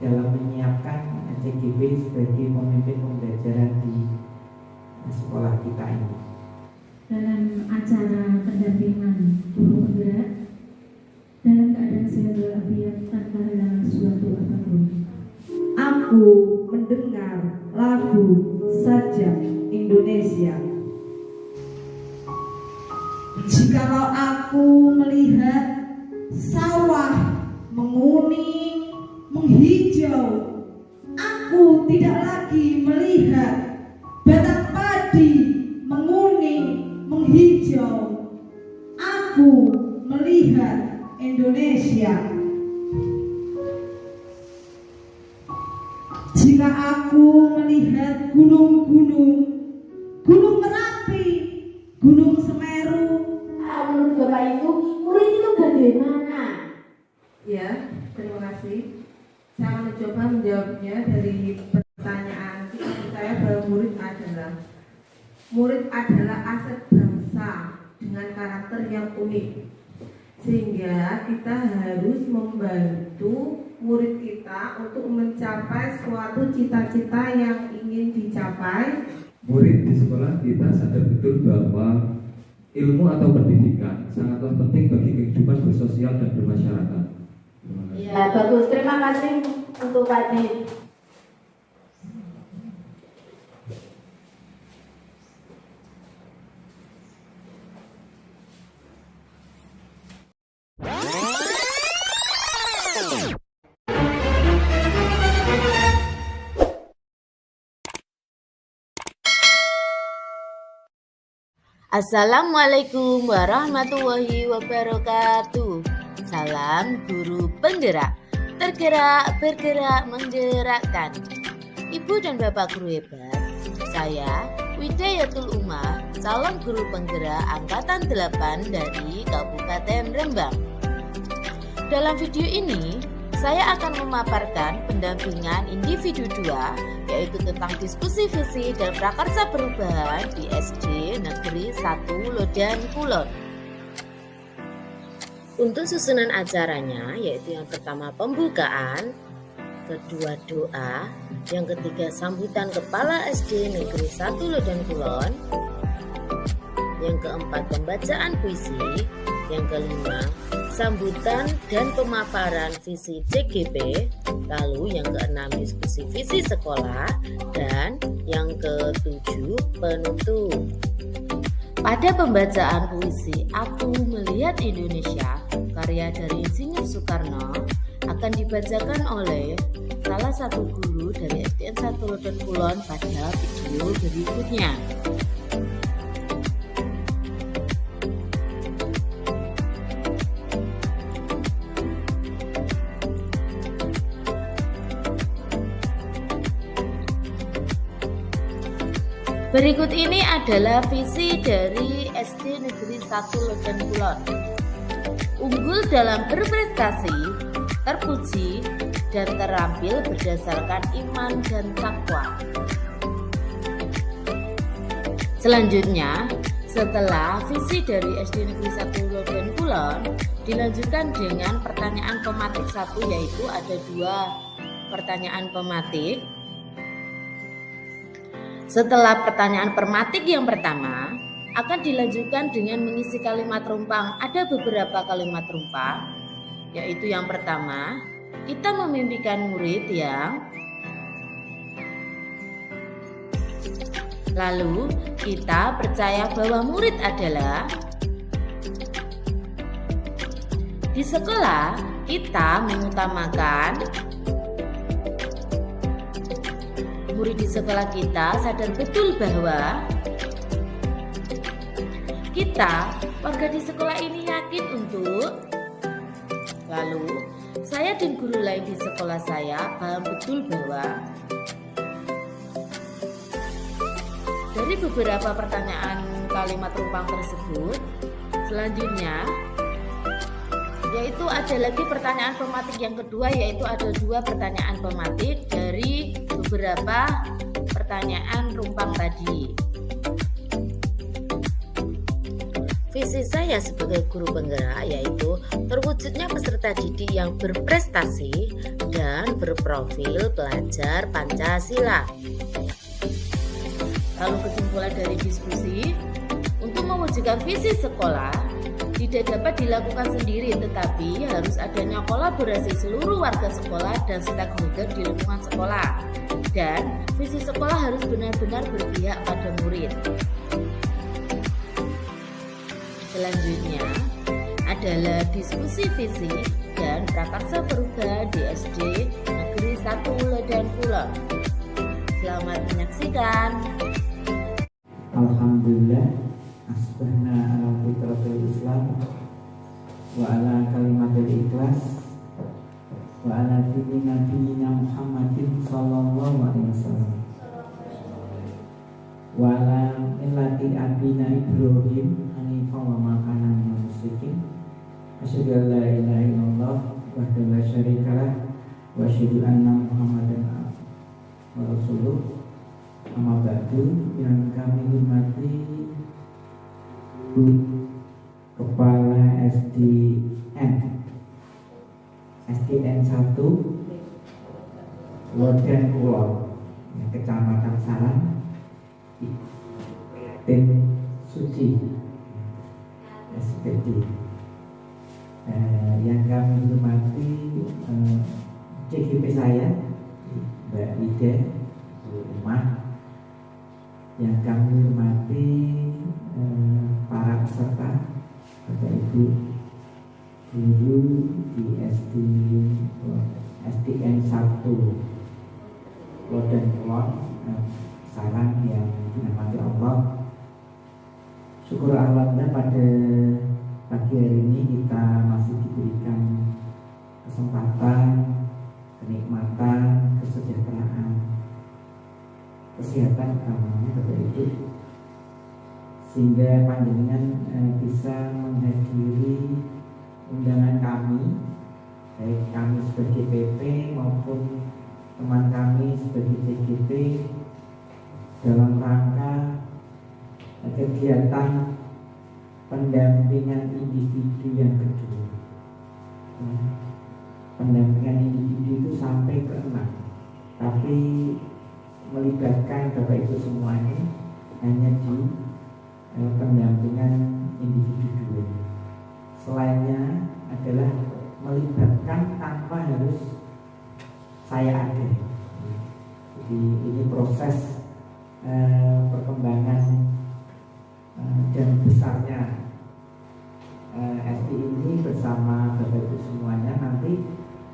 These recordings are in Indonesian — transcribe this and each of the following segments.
dalam menyiapkan CGP sebagai pemimpin pembelajaran di sekolah kita ini. Dalam acara pendampingan guru penggerak dalam keadaan sehat walafiat tanpa halangan suatu apapun. Aku mendengar lagu Sajak Indonesia. Jikalau aku melihat sawah menguning, menghijau, aku tidak lagi melihat batang padi menguning, menghijau. Aku melihat Indonesia. Jika aku melihat gunung-gunung, Gunung Merapi, Gunung Semeru. Menurut Bapak itu, murid itu bagaimana? Ya, terima kasih. Saya akan mencoba menjawabnya dari pertanyaan. Kita percaya bahwa murid adalah aset bangsa dengan karakter yang unik. Sehingga kita harus membantu murid kita untuk mencapai suatu cita-cita yang ingin dicapai. Murid di sekolah kita sadar betul bahwa ilmu atau pendidikan sangatlah penting bagi kehidupan bersosial dan bermasyarakat. Ya, bagus. Terima kasih untuk Pak Dit. Assalamualaikum warahmatullahi wabarakatuh. Salam guru penggerak, tergerak, bergerak, menggerakkan. Ibu dan Bapak guru hebat, saya Widayatul Umar, calon guru penggerak angkatan 8 dari Kabupaten Rembang. Dalam video ini, saya akan memaparkan pendampingan individu 2, yaitu tentang diskusi visi dan prakarsa perubahan di SD Negeri 1 Lodan Kulon. Untuk susunan acaranya, yaitu yang pertama pembukaan, kedua doa, yang ketiga sambutan Kepala SD Negeri 1 Lodan Kulon, yang keempat pembacaan puisi, yang kelima sambutan dan pemaparan visi CGP, lalu yang keenam diskusi visi sekolah, dan yang ketujuh penutup. Pada pembacaan puisi Aku Melihat Indonesia, karya dari Insinyur Soekarno, akan dibacakan oleh salah satu guru dari SDN 1 Lodan Kulon pada video berikutnya. Berikut ini adalah visi dari SD Negeri 1 Lodan Kulon. Unggul dalam berprestasi, terpuji, dan terampil berdasarkan iman dan takwa. Selanjutnya, setelah visi dari SD Negeri 1 Lodan Kulon, dilanjutkan dengan pertanyaan pematik 1, yaitu ada 2 pertanyaan pematik. Setelah pertanyaan pematik yang pertama, akan dilanjutkan dengan mengisi kalimat rumpang. Ada beberapa kalimat rumpang, yaitu yang pertama, kita memimpikan murid yang, lalu kita percaya bahwa murid adalah, di sekolah kita mengutamakan, murid di sekolah kita sadar betul bahwa kita, warga di sekolah ini yakin untuk, lalu saya dan guru lain di sekolah saya paham betul bahwa. Dari beberapa pertanyaan kalimat rumpang tersebut, selanjutnya yaitu ada lagi pertanyaan pematik yang kedua, yaitu ada 2 pertanyaan pematik dari beberapa pertanyaan rumpang tadi. Visi saya sebagai guru penggerak yaitu terwujudnya peserta didik yang berprestasi dan berprofil pelajar Pancasila. Lalu kesimpulan dari diskusi, untuk mewujudkan visi sekolah tidak dapat dilakukan sendiri, tetapi harus adanya kolaborasi seluruh warga sekolah dan stakeholder di lingkungan sekolah. Dan visi sekolah harus benar-benar berpihak pada murid. Selanjutnya adalah diskusi visi dan prakarsa perubahan di SD Negeri 1 Ledan Kulon. Selamat menyaksikan. Alhamdulillah, asbahna ala fitratul Islam wa ala kalimatul ikhlas wa ala dini nabiyina Muhammadin sallallahu alaihi wasallam wa ala millati abina Ibrahim hanifan wa ma kana minal musyrikin. Asyhadu an la ilaha illallah wahdahu la syarikalah wa asyhadu anna Muhammadan abduhu wa rasuluh. Amma ba'du, yang kami hormati Kepala SDN 1 Ledan Kulon, Kecamatan Saran, Tim Suci, SPD. Yang kami hormati CGP saya, Mbak Ida, Umar. Yang kami hormati para peserta, Bapak Ibu guru di SDN 1 Ledan Kulon, Saran yang dirahmati Allah. Syukur Alhamdulillah pada pagi hari ini kita masih diberikan kesempatan, kenikmatan, kesejahteraan, kesehatan utamanya Bapak Ibu, sehingga panjenengan bisa menghadiri undangan kami, baik kami sebagai PP maupun teman kami sebagai CGP dalam rangka kegiatan pendampingan individu yang kedua. Pendampingan individu itu sampai ke 6, tapi melibatkan Bapak Ibu semuanya hanya di pendampingan individu 2. Selainnya adalah melibatkan tanpa harus saya ada. Jadi ini proses perkembangan dan besarnya SD ini bersama Bapak Ibu semuanya, nanti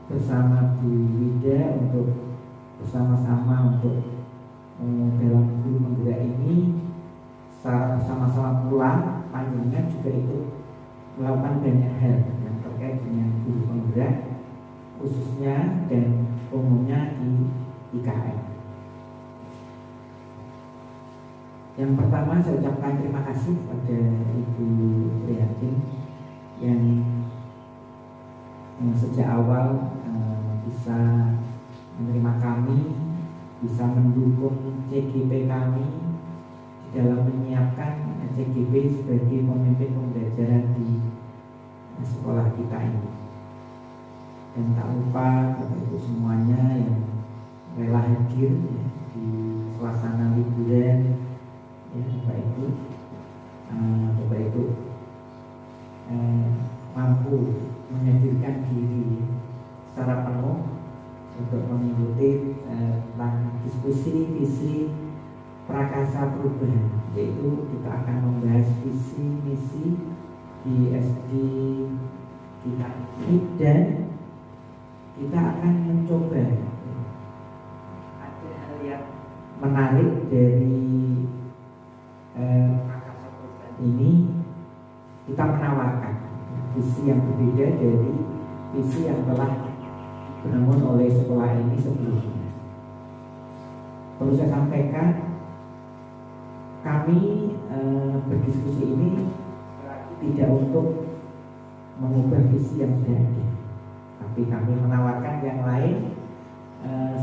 bersama Bu Wida untuk bersama-sama untuk dalam guru penggerak ini secara bersama-sama pula panjenengan juga itu melakukan banyak hal yang terkait dengan guru penggerak khususnya dan umumnya di IKN. Yang pertama saya ucapkan terima kasih pada Ibu Prihatin yang sejak awal bisa menerima kami, bisa mendukung CGP kami di dalam menyiapkan CGP sebagai pemimpin pembelajaran di sekolah kita ini. Dan tak lupa Bapak Ibu semuanya yang rela hadir di suasana liburan, ya Bapak Ibu, mampu menghadirkan diri secara penuh untuk mengikuti tentang diskusi visi prakarsa perubahan, yaitu kita akan membahas visi misi di SD kita ini, dan kita akan mencoba ada hal yang menarik dari prakarsa perubahan ini. Kita menawarkan visi yang berbeda dari visi yang telah dibangun oleh sekolah ini sebelumnya. Perlu saya sampaikan, kami berdiskusi ini tidak untuk mengubah visi yang sudah ada, tapi kami menawarkan yang lain.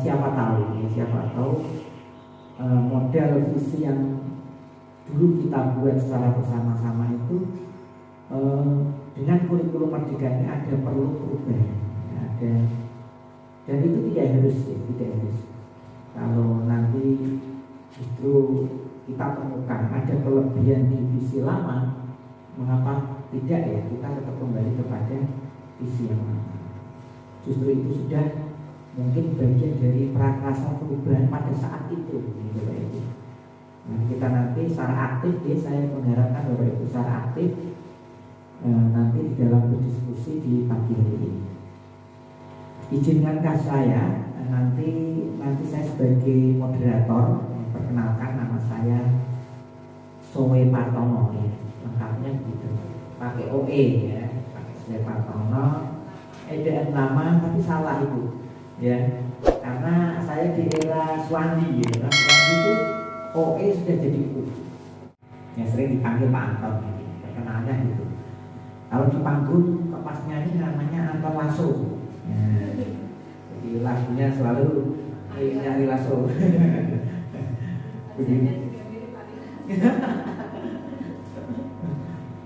Siapa tahu model visi yang dulu kita buat secara bersama-sama itu dengan kurikulum merdeka ini ada perlu perubahan, ada Dan itu tidak harus ya, tidak harus. Kalau nanti justru kita temukan ada kelebihan di visi lama, mengapa tidak ya kita tetap kembali kepada visi yang lama. Justru itu sudah mungkin bagian dari prakarsa perubahan pada saat itu, gitu Bapak Ibu. Nah, kita nanti secara aktif, ya, saya mengharapkan Bapak Ibu secara aktif nanti di dalam berdiskusi di pagi hari ini. Izinkankah saya nanti saya sebagai moderator memperkenalkan nama saya Sowe Patono ya, lengkapnya gitu, pakai OE ya, pakai Sowe Patono. Edaan nama tapi salah itu ya, karena saya di era Swandi ya, Swandi itu OE sudah jadi U ya, sering dipanggil Pak Anton ini, terkenalnya gitu. Kalau di panggung pas nyanyi namanya Anton Lasso ya, jadi lagunya selalu nyari Lasso begini.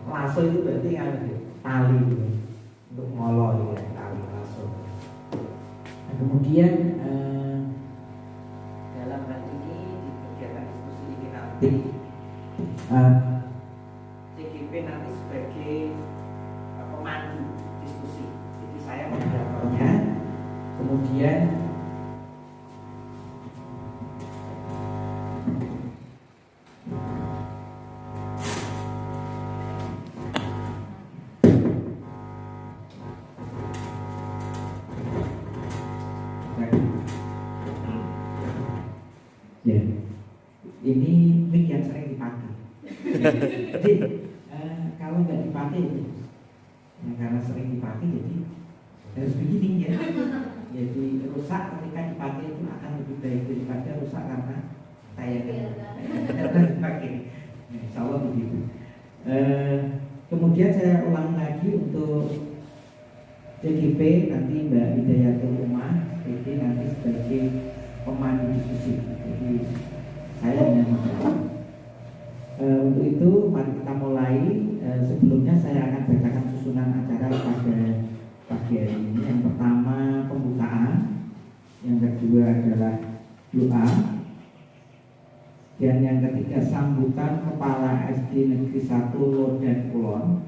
Lasso itu berarti kan tali untuk ngolong ya, tali lasso. Nah, kemudian dalam hal ini di kegiatan diskusi ini nanti CGP nanti sebagai pemandu diskusi. Jadi saya moderatornya, kemudian ya, ini mic yang sering dipakai. Jadi kalau nggak dipakai, karena sering dipakai, jadi harus begini ya. Jadi rusak ketika dipakai itu akan lebih baik daripada rusak karena saya dipakai. Insya Allah begitu. Kemudian saya ulang lagi untuk CGP nanti Mbak Widayatul Umar, jadi nanti sebagai pemandu diskusi. Jadi saya hanya untuk itu mari kita mulai. Sebelumnya saya akan bacakan susunan acara pada pagi hari ini. Yang pertama pembukaan, yang kedua adalah doa, dan yang ketiga sambutan Kepala SD Negeri 1 Lodan Kulon.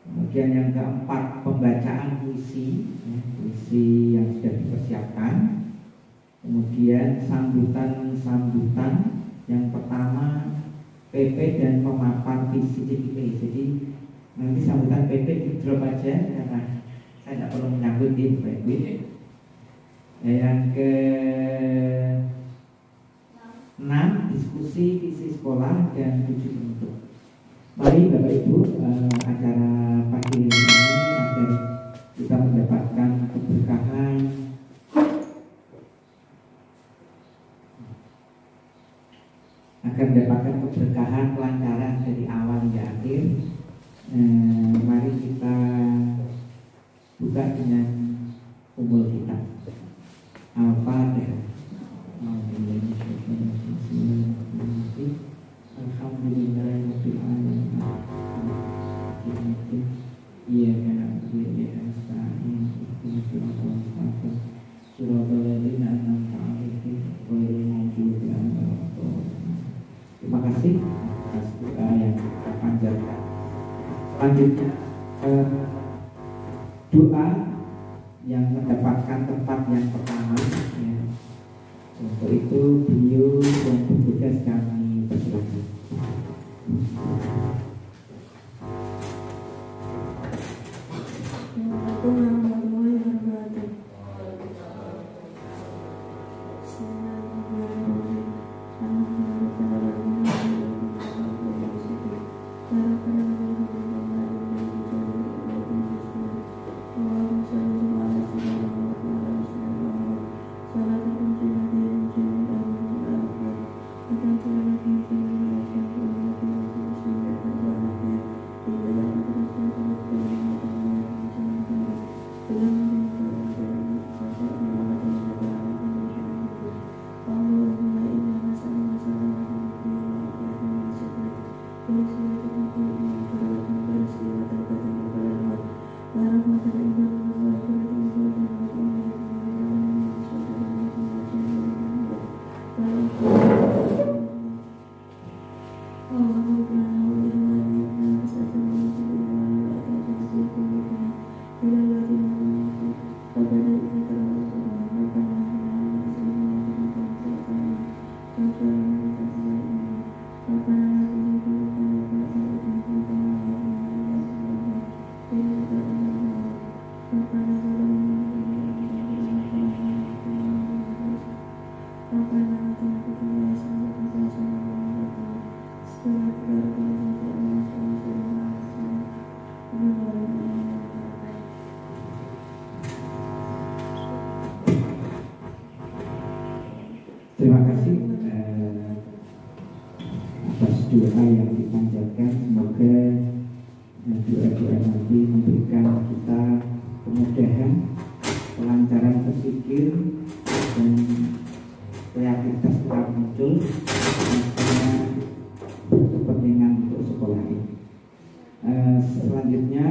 Kemudian yang keempat pembacaan puisi, puisi yang sudah dipersiapkan. Kemudian sambutan yang pertama PP dan pemaparan visi CGP. Jadi nanti sambutan PP di drop aja karena saya tidak perlu menyambut di Bapak Ibu. Yang ke 6 diskusi visi sekolah dan 7 penutup. Mari Bapak Ibu, acara pagi ini agar kita mendapatkan keberkahan, kelancaran dari awal hingga akhir. Mari kita buka dengan umul kita. Al-Fatihah. Alhamdulillahirabbil alamin. Iya kan, iya nasta'in. Ihdinas siratal ladzina an'amta 'alaihim ghairil maghdubi 'alaihim waladdallin. Terima kasih atas doa yang kita panjatkan. Selanjutnya doa yang mendapatkan tempat yang pertama ya. Untuk itu beliau yang bertugas kami persilakan. Assalamualaikum warahmatullahi wabarakatuh. Terima kasih atas doa yang dipanjatkan. Semoga doa-doa nanti memberikan kita kemudahan, kelancaran berpikir, dan kreativitas tetap muncul karena kepentingan untuk sekolah ini. Selanjutnya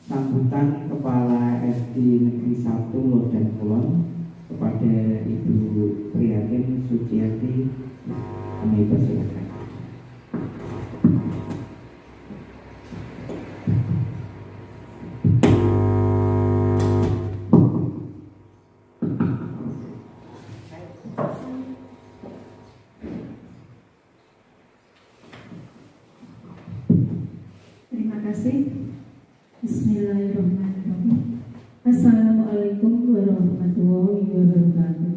sambutan Kepala SD Negeri 1 Lodan Kulon kepada Ibu Prihatin Suciati. Kami persilakan. Terima kasih. Bismillahirrahmanirrahim. Assalamualaikum warahmatullahi wabarakatuh.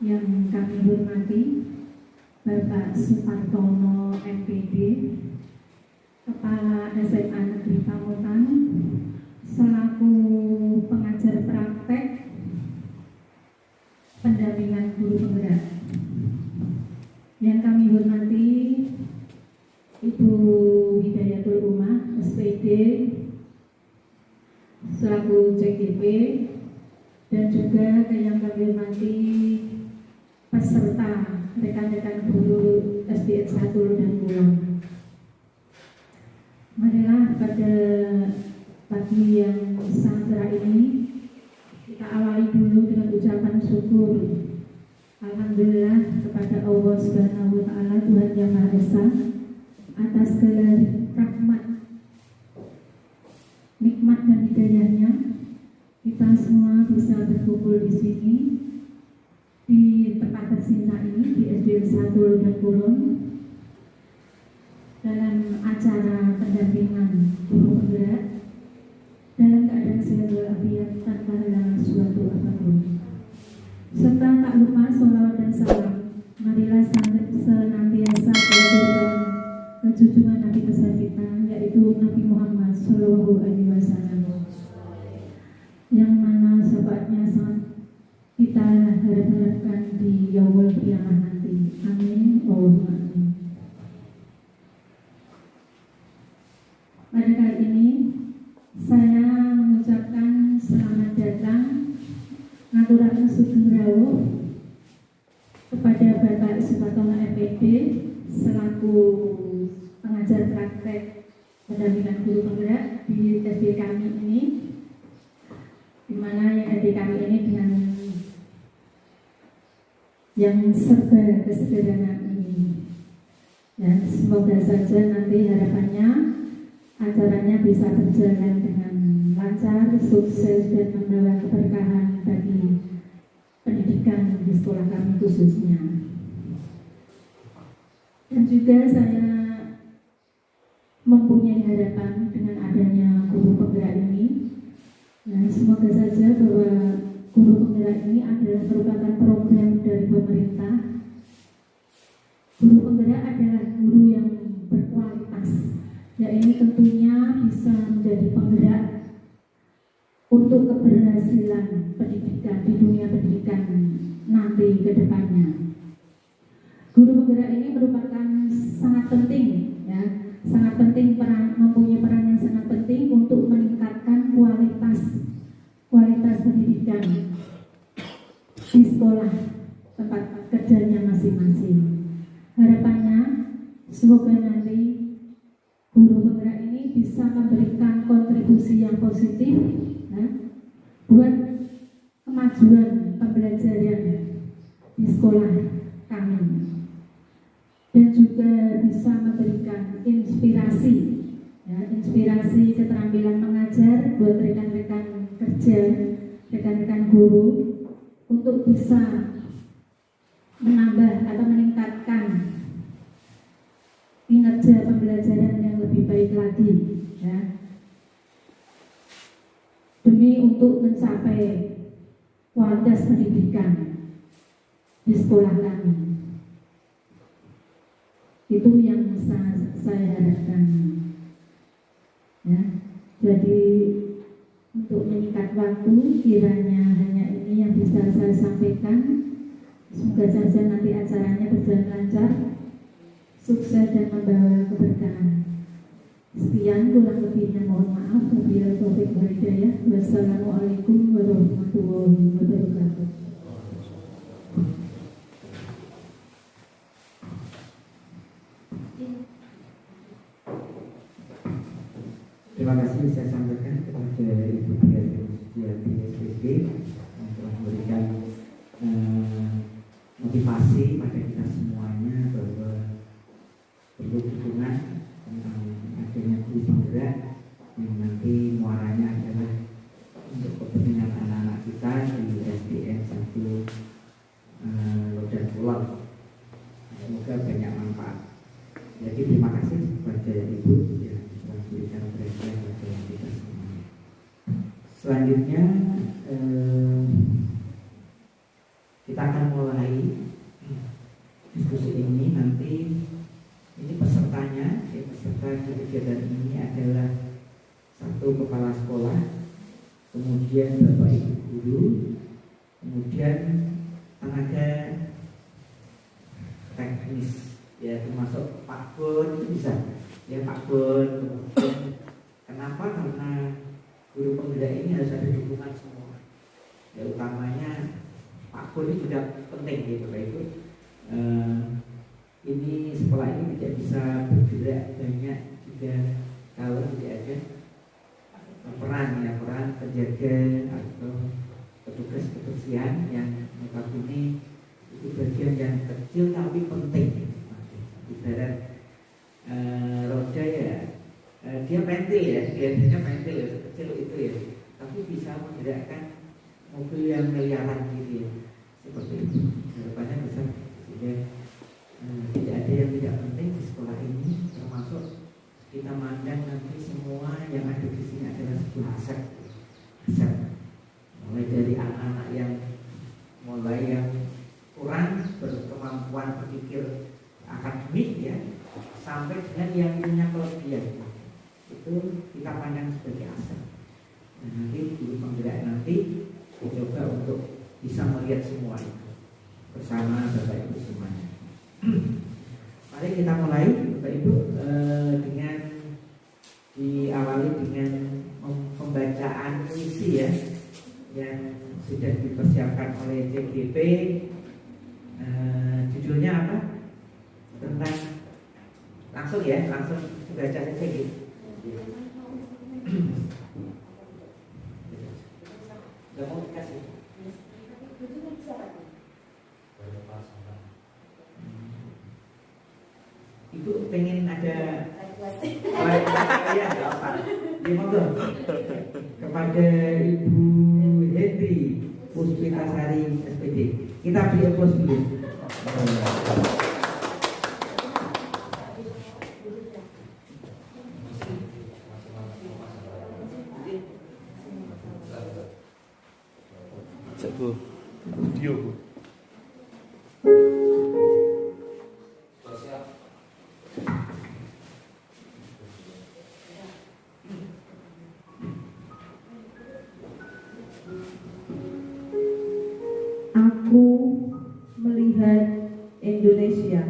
Yang kami hormati Bapak Supartono MPD, Kepala SMA Negeri Pamutan, selaku pengajar praktek pendampingan guru penggerak. Yang kami hormati Ibu Hidayatul Umah SPD selaku CGP, dan juga yang kami hormati peserta rekan-rekan guru SD 1 Lodan Kulon. Marilah pada pagi yang sangat cerah ini kita awali dulu dengan ucapan syukur. Alhamdulillah kepada Allah Subhanahu wa Ta'ala, Tuhan Yang Maha Esa, atas segala rahmat, nikmat dan hidayahnya kita semua bisa berkumpul di sini di tempat tercinta ini di SD 1 Lodan Kulon dalam acara pendampingan guru penggerak dalam keadaan sehat walafiat tanpa halangan suatu apapun. Serta tak lupa sholawat dan salam marilah senantiasa diaturkan kejunjungan Nabi besar kita, yaitu Nabi Muhammad Shallallahu Alaihi Wasallam, yang mana syafaatnya sangat kita harapkan di yaumul qiyamah nanti. Amin. Allahumma amin. Pada kali ini saya mengucapkan selamat datang ngaturaken sugeng rawuh kepada Bapak Supartono MPD selaku pengajar praktek pendampingan guru penggerak di SD kami ini, di mana yang SD kami ini dengan yang serba kesederhanaan ini. Ya, semoga saja nanti harapannya acaranya bisa berjalan dengan lancar, sukses, dan membawa keberkahan bagi pendidikan di sekolah kami khususnya. Dan juga saya mempunyai harapan dengan adanya guru penggerak ini. Nah, semoga saja bahwa guru penggerak ini adalah merupakan program dari pemerintah. Guru penggerak adalah guru yang berkualitas, ya ini tentunya bisa menjadi penggerak untuk keberhasilan pendidikan di dunia pendidikan nanti ke depannya. Guru penggerak ini merupakan sangat penting, ya, sangat penting, mempunyai peran yang sangat penting untuk meningkatkan kualitas pendidikan di sekolah tempat kerjanya masing-masing. Harapannya semoga nanti guru penggerak ini bisa memberikan kontribusi yang positif, ya, buat kemajuan pembelajaran di sekolah kami, dan juga bisa memberikan inspirasi, ya, inspirasi keterampilan mengajar buat rekan-rekan kerja, rekan-rekan guru untuk bisa menambah atau meningkatkan kinerja pembelajaran yang lebih baik lagi, ya, demi untuk mencapai kualitas pendidikan di sekolah kami. Itu yang saya harapkan, ya. Jadi Untuk menyingkat waktu, kiranya hanya ini yang bisa saya sampaikan. Semoga saja nanti acaranya berjalan lancar, sukses dan membawa keberkahan. Sekian, kurang lebihnya mohon maaf. Wabillahi taufiq wal hidayah. Wassalamualaikum warahmatullahi wabarakatuh. Terima kasih saya sampaikan kepada Ibu Diati SPG yang telah memberikan motivasi pada kita semuanya bahwa perlu dukungan tentang adanya guru penggerak yang nanti muaranya adalah untuk kepentingan anak-anak kita di SDN 1 Lodan Kulon. Semoga banyak manfaat. Jadi terima kasih kepada Ibu yang telah memberikan perhatian pada kita semuanya. Selanjutnya kita akan mulai diskusi ini. Nanti ini pesertanya, peserta di kegiatan ini adalah satu kepala sekolah, kemudian bapak ibu guru, kemudian tenaga teknis, ya termasuk Pak Bun, bisa ya Pak Bun. Kenapa? Karena guru penggerak ini harus ada dukungan semua. Ya utamanya Pak Bun ini juga penting gitu, Pak Ibu. Ini sekolah ini tidak bisa bergerak banyak juga kalau tidak ada peran penjaga atau petugas kebersihan yang notabene itu bagian yang kecil tapi penting. Ibarat roda ya, dia pentil ya, biasanya pentil ya, sekecil itu ya, tapi bisa menggerakkan mobil yang miliaran gitu ya, seperti itu. Harapannya besar sehingga tidak ada yang tidak penting di sekolah ini, termasuk kita mandang nanti semua yang ada di sini adalah sebuah aset. Mulai dari anak-anak yang kurang berkemampuan berpikir akademik ya, sampai dengan yang punya kelebihan, itu kita pandang sebagai aset. Dan nanti guru penggerak nanti dicoba untuk bisa melihat semua itu bersama Bapak Ibu semuanya. Mari kita mulai Bapak Ibu dengan diawali dengan pembacaan puisi ya yang sudah dipersiapkan oleh CGP. Judulnya apa? Tentang langsung baca saja gitu. Gak mau dikasih. Ibu pengen ada ya apa? Monggo kepada Ibu Hendri Puspitasari SPD. Kita beri aplaus dulu. Bu, video Bu. Aku melihat Indonesia,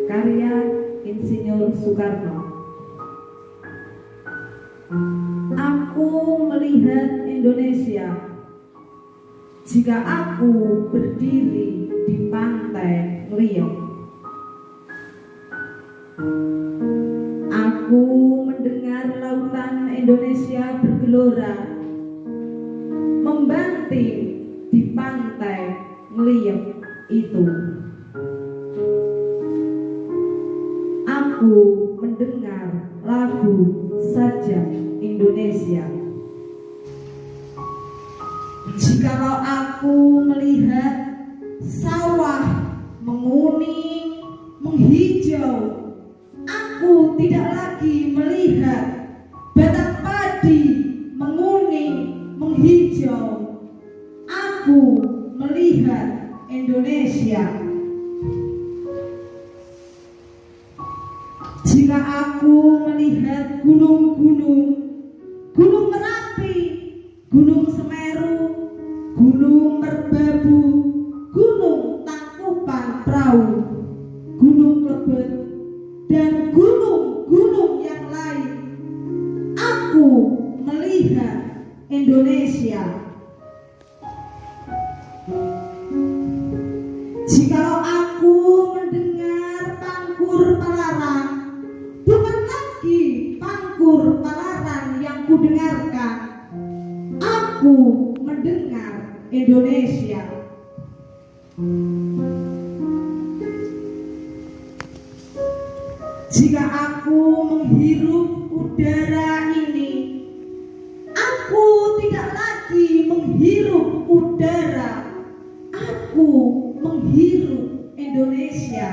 karya Insinyur Soekarno. Aku melihat Indonesia jika aku berdiri di pantai Ngeliat. Aku mendengar lautan Indonesia bergelora, membanting di pantai Ngeliat itu. Aku mendengar lagu Sajak Indonesia. Jikalau aku melihat sawah menguning, menghijau, aku tidak lagi melihat batang padi menguning, menghijau. Aku melihat Indonesia. Jika aku melihat gunung-gunung, Gunung Merapi, Indonesia. Jikalau aku mendengar pangkur Palaran, bukan lagi pangkur Palaran yang kudengarkan, aku mendengar Indonesia. Jika aku menghirup udara ini, aku tidak lagi menghirup udara, aku menghirup Indonesia.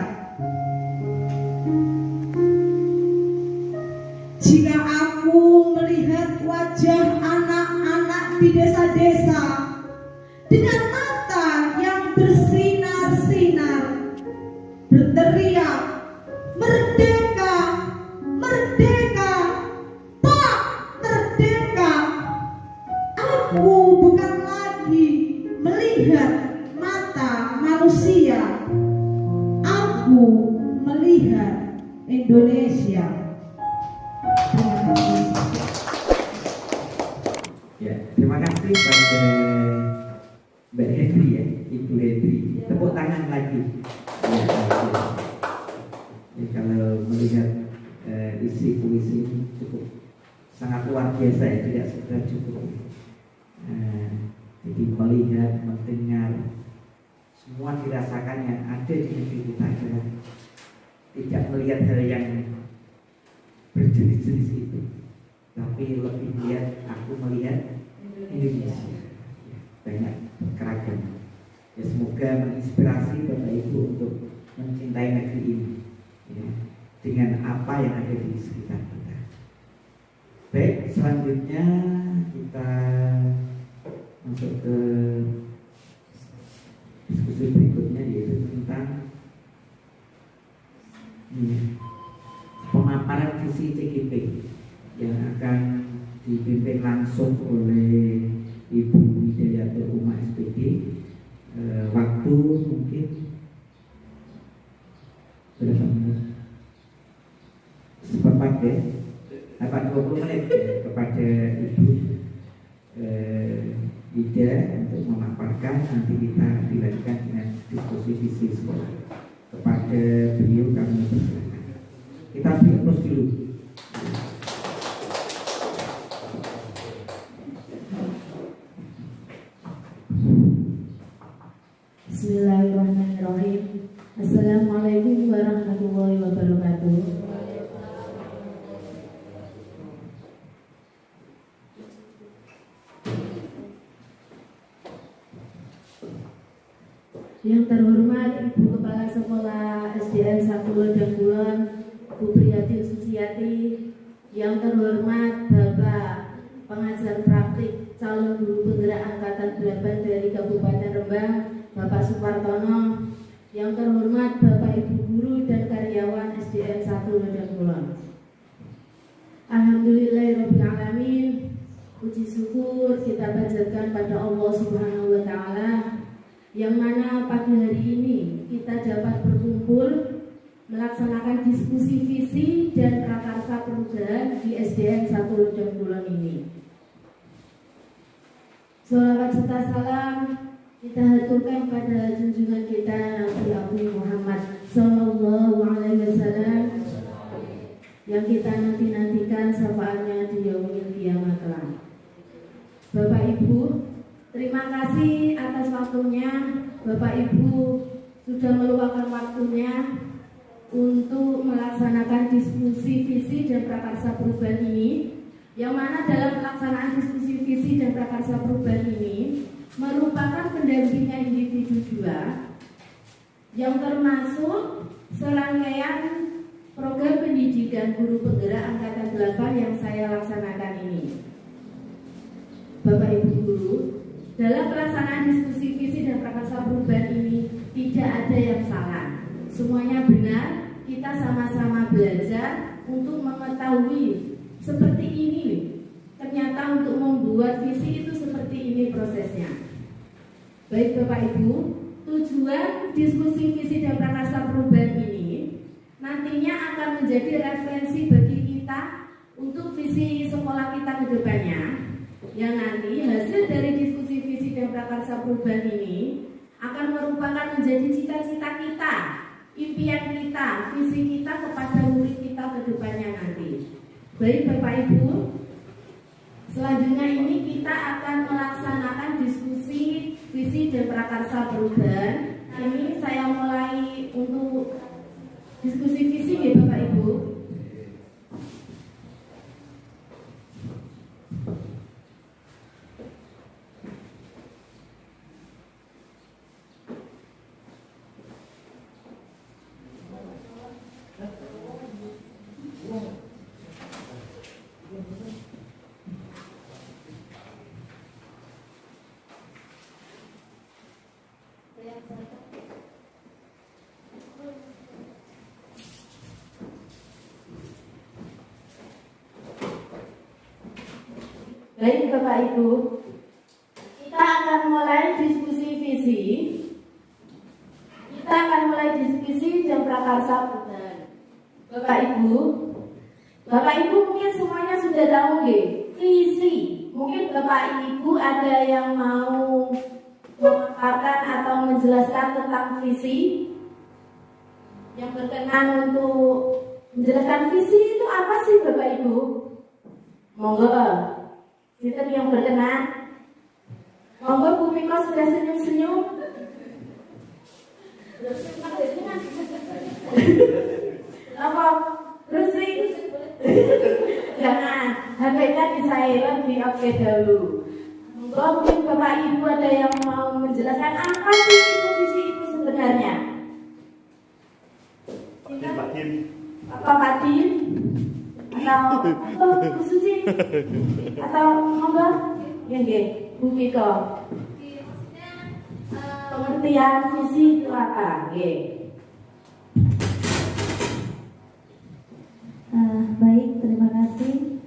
Jika aku melihat wajah anak-anak di desa-desa dengan mata yang bersinar-sinar, berteriak, "Merdeka, merdeka, Pak Merdeka!" Aku bukan lagi melihat mata manusia, aku melihat Indonesia. Ya, terima kasih pada Mbak Hedri ya, Ibu Hedri. Tepuk tangan lagi. Ya, kalau melihat isi puisi ini cukup sangat luar biasa ya, tidak sekedar cukup. Jadi melihat, mendengar, semua dirasakan yang ada di negeri kita adalah tidak melihat hal yang berjenis-jenis itu, tapi lebih melihat, aku melihat Indonesia banyak keragaman. Ya, semoga menginspirasi Bapak Ibu untuk mencintai negeri ini ya, dengan apa yang ada di sekitar kita. Baik, selanjutnya kita masuk ke diskusi berikutnya, yaitu tentang pemaparan visi CGP yang akan dipimpin langsung oleh Ibu Widayatul Uma SPD. Waktu mungkin berapa menit? Seperempat ya, 20 menit ya, kepada Ibu Ida untuk memaparkan. Nanti kita dilanjutkan dengan diskusi visi sekolah. Kepada beliau kami persilakan. Kita fokus dulu. Bismillahirrahmanirrahim. Assalamualaikum warahmatullahi wabarakatuh. Yang terhormat Ibu Kepala Sekolah SDN 1 Ledeng Kulon, Bu Priyati Suciati. Yang terhormat Bapak Pengajar Praktik Calon Guru Penggerak Angkatan 8 dari Kabupaten Rembang, Bapak Supartono. Yang terhormat Bapak Ibu Guru dan karyawan SDN 1 Ledeng Kulon. Alhamdulillahirrahmanirrahim. Puji syukur kita panjatkan pada Allah Subhanahu wa Ta'ala, yang mana pagi hari ini kita dapat berkumpul melaksanakan diskusi visi dan prakarsa perubahan di SDN 1 Ledeng Kulon ini. Sholawat serta salam kita haturkan pada junjungan kita Nabi Abu Muhammad Sallallahu Alaihi Wasallam yang kita nantikan syafaatnya di yaumil kiamat kelak. Bapak Ibu, terima kasih atas waktunya. Bapak Ibu sudah meluangkan waktunya untuk melaksanakan diskusi visi dan prakarsa perubahan ini, yang mana dalam pelaksanaan diskusi visi dan prakarsa perubahan ini merupakan pendampingan individu juga, yang termasuk serangkaian program pendidikan guru penggerak angkatan 8 yang saya laksanakan ini. Bapak Ibu guru, dalam pelaksanaan diskusi visi dan prakarsa perubahan ini tidak ada yang salah, semuanya benar. Kita sama-sama belajar untuk mengetahui seperti ini. Ternyata untuk membuat visi itu seperti ini prosesnya. Baik Bapak Ibu, tujuan diskusi visi dan prakarsa perubahan ini nantinya akan menjadi referensi bagi kita untuk visi sekolah kita ke depannya. yang nanti hasil dari diskusi visi dan prakarsa perubahan ini akan merupakan menjadi cita-cita kita, impian kita, visi kita kepada murid kita ke depannya nanti. Baik Bapak Ibu, selanjutnya ini kita akan melaksanakan diskusi visi dan prakarsa perubahan. Ini saya mulai untuk diskusi visi ya Bapak Ibu. Baik Bapak Ibu, kita akan mulai diskusi visi. Kita akan mulai diskusi dan prakarsa perubahan. Bapak Ibu mungkin semuanya sudah tahu nggih, visi. Mungkin Bapak Ibu ada yang mau memaparkan atau menjelaskan tentang visi, yang berkenan untuk menjelaskan visi itu apa sih Bapak Ibu? Monggo. Kita yang berkenan. Monggo Bu Miko sudah senyum-senyum. Apa? Rusing? Jangan. HP-nya di silent, di off dahulu. Monggo mungkin Bapak Ibu ada yang mau menjelaskan apa sih itu visi itu sebenarnya? Patin. Apa Patin? Atau Bu Suci? Atau monggo? Nggih, Bu Miko. Pengertian visi itu apa? Nggih. Baik, terima kasih.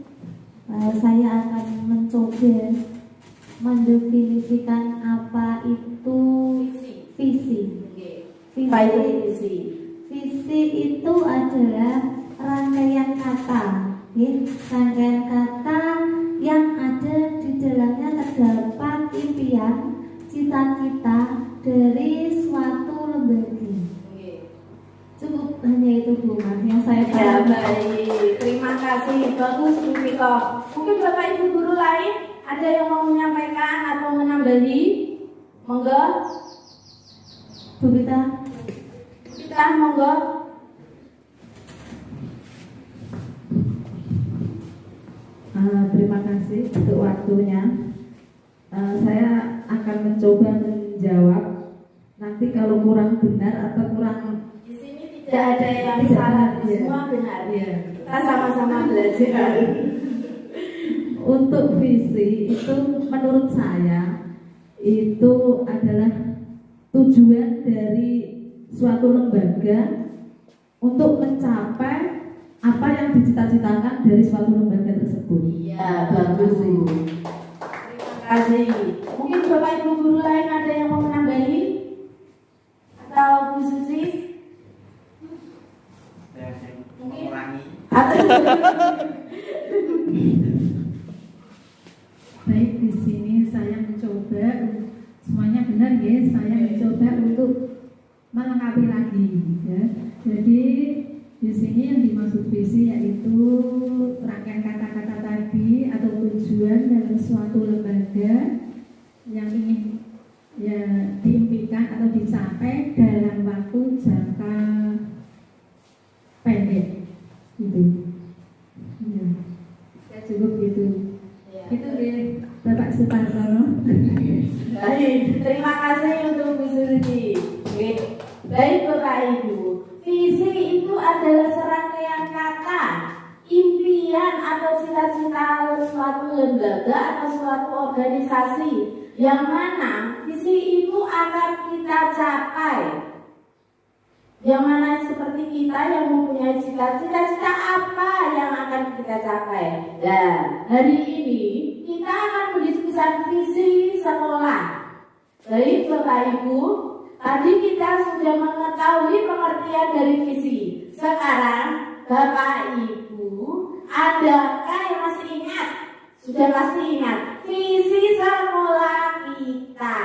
Saya akan mencoba mendefinisikan apa itu visi. Apa itu visi? Visi itu adalah rangkaian kata, rangkaian kata yang ada di dalamnya terdapat impian, cita-cita dari suatu lembaga. Cukup hanya itu Bu Mas yang saya Ya, tahu. baik, terima kasih, bagus Bu Miko. Mungkin Bapak Ibu guru lain ada yang mau menyampaikan atau menambahi? Monggo. Bu Rita. Kita monggo. Terima kasih untuk waktunya. Saya akan mencoba menjawab. Nanti kalau kurang benar atau kurang, Di sini tidak ada yang salah, semua benar. Kita sama-sama belajar. untuk visi itu menurut saya itu adalah tujuan dari suatu lembaga untuk mencapai apa yang dicita-citakan dari suatu lembaga tersebut. Iya, bagus Bu. Terima kasih. Mungkin Bapak Ibu guru lain ada yang mau menambahi? Atau Bu Susi? Mungkin atau Baik, di sini saya mencoba semuanya benar ya. Saya mencoba untuk melengkapi lagi ya. Jadi di sini yang dimaksud visi yaitu rangkaian kata-kata tadi atau tujuan dalam suatu lembaga yang ingin ya diimpikan atau dicapai dalam waktu jangka pendek gitu. Ya, saya cukup gitu. Itu ya Bapak Supartono. baik, terima kasih untuk Bu Suci. Baik Bapak Ibu, visi itu adalah serangkaian kata, impian atau cita-cita suatu lembaga atau suatu organisasi yang mana visi itu akan kita capai. Yang mana seperti kita yang mempunyai cita-cita apa yang akan kita capai. Dan hari ini kita akan mendiskusikan visi sekolah. Baik Bapak Ibu, tadi kita sudah mengetahui pengertian dari visi. Sekarang Bapak Ibu, adakah yang masih ingat Sudah pasti ingat visi sekolah kita.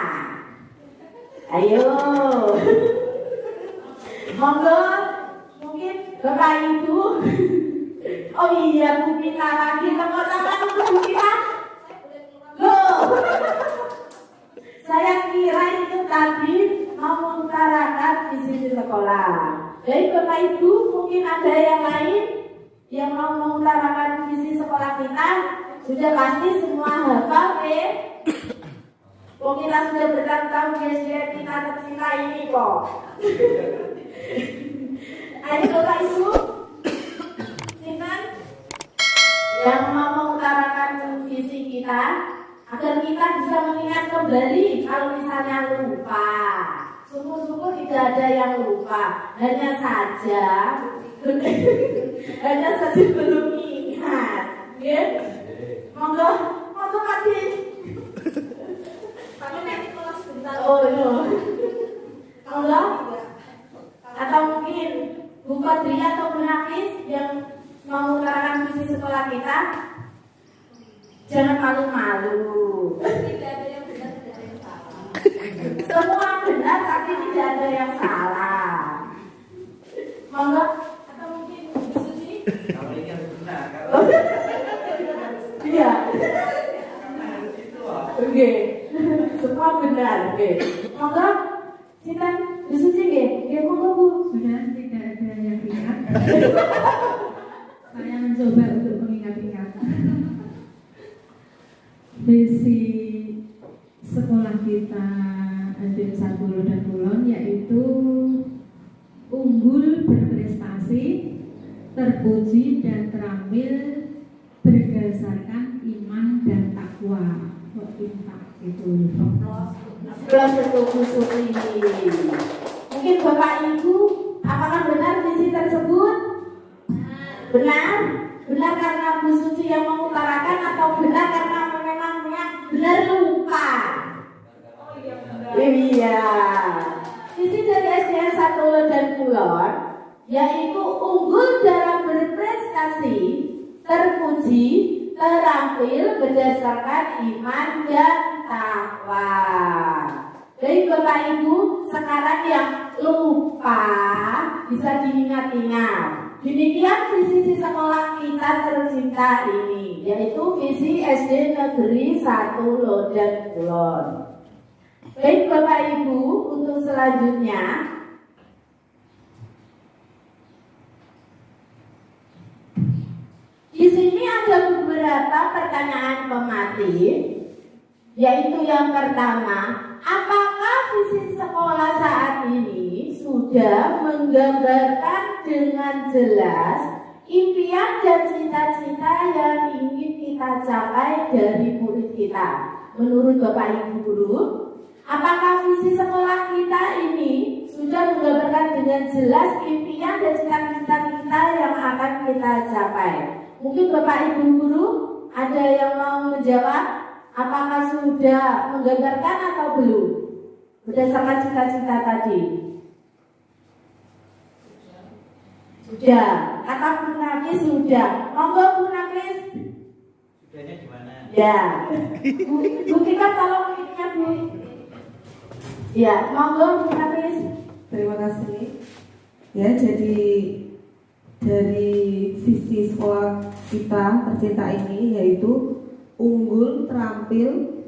Ayo. Monggo, mungkin Bapak Ibu. Oh iya, Bu Pina lagi. Tepuk tangan untuk Bu Pina. Loh. Saya kira itu tadi mau mengutarakan visi sekolah. Jadi Bapak Ibu mungkin ada yang lain yang mau mengutarakan visi sekolah kita. Sudah pasti semua hafal kita sudah bertahun-tahun di kita tercinta ini kok. Ayo Bapak Ibu, silakan yang mau mengutarakan visi kita agar kita bisa mengingat kembali kalau misalnya lupa. Syukur-syukur tidak ada yang lupa, hanya saja belum ingat. Ya? Monggo Pak Din. Kami nanti kelas sebentar. Oh iya. Monggo. Atau mungkin Bu Kodria atau Bu Nafis yang mau mengutarakan visi sekolah kita. Jangan malu-malu. Tidak ada yang benar, tidak ada yang salah. Semua benar tapi tidak ada yang salah. Monggo. Atau mungkin Bu Suci. Kalau ini harus benar. Iya. Oke. Semua benar. Oke. Monggo. Silakan Bu Suci nggih. Nggih monggo Bu. Sudah tidak ada yang ingat. Saya mencoba untuk mengingat-ingat. Visi sekolah kita SD 1 dan Kulon yaitu unggul berprestasi, terpuji dan terampil berdasarkan iman dan takwa. Kok intak itu? Plus syukur ini. Mungkin Bapak Ibu, apakah benar visi tersebut? Benar? Benar karena Bu Suci yang mengutarakan atau benar karena memang benar lupa? Oh iya benar. Iya. Visi dari SDN 1 dan Kulon yaitu unggul dalam berprestasi, terpuji, terampil berdasarkan iman dan takwa. Jadi Bapak Ibu sekarang yang lupa bisa diingat-ingat. Demikian visi sekolah kita tercinta ini, yaitu visi SD Negeri 1 Lodan Kulon. Baik Bapak Ibu, untuk selanjutnya di sini ada beberapa pertanyaan pematik, yaitu yang pertama, apakah visi sekolah saat ini sudah menggambarkan dengan jelas impian dan cita-cita yang ingin kita capai dari murid kita? Menurut Bapak Ibu guru, apakah visi sekolah kita ini sudah menggambarkan dengan jelas impian dan cita-cita kita yang akan kita capai? Mungkin Bapak Ibu guru ada yang mau menjawab, apakah sudah menggambarkan atau belum berdasarkan cita-cita tadi? Sudah. Kata Bu Nafis sudah. Monggo Bu Nafis. Sudahnya gimana? Ya. Bu Tika tolong mic-nya Bu. Ya, monggo Bu Nafis. Terima kasih. Ya, jadi dari visi sekolah kita tercinta ini yaitu unggul, terampil,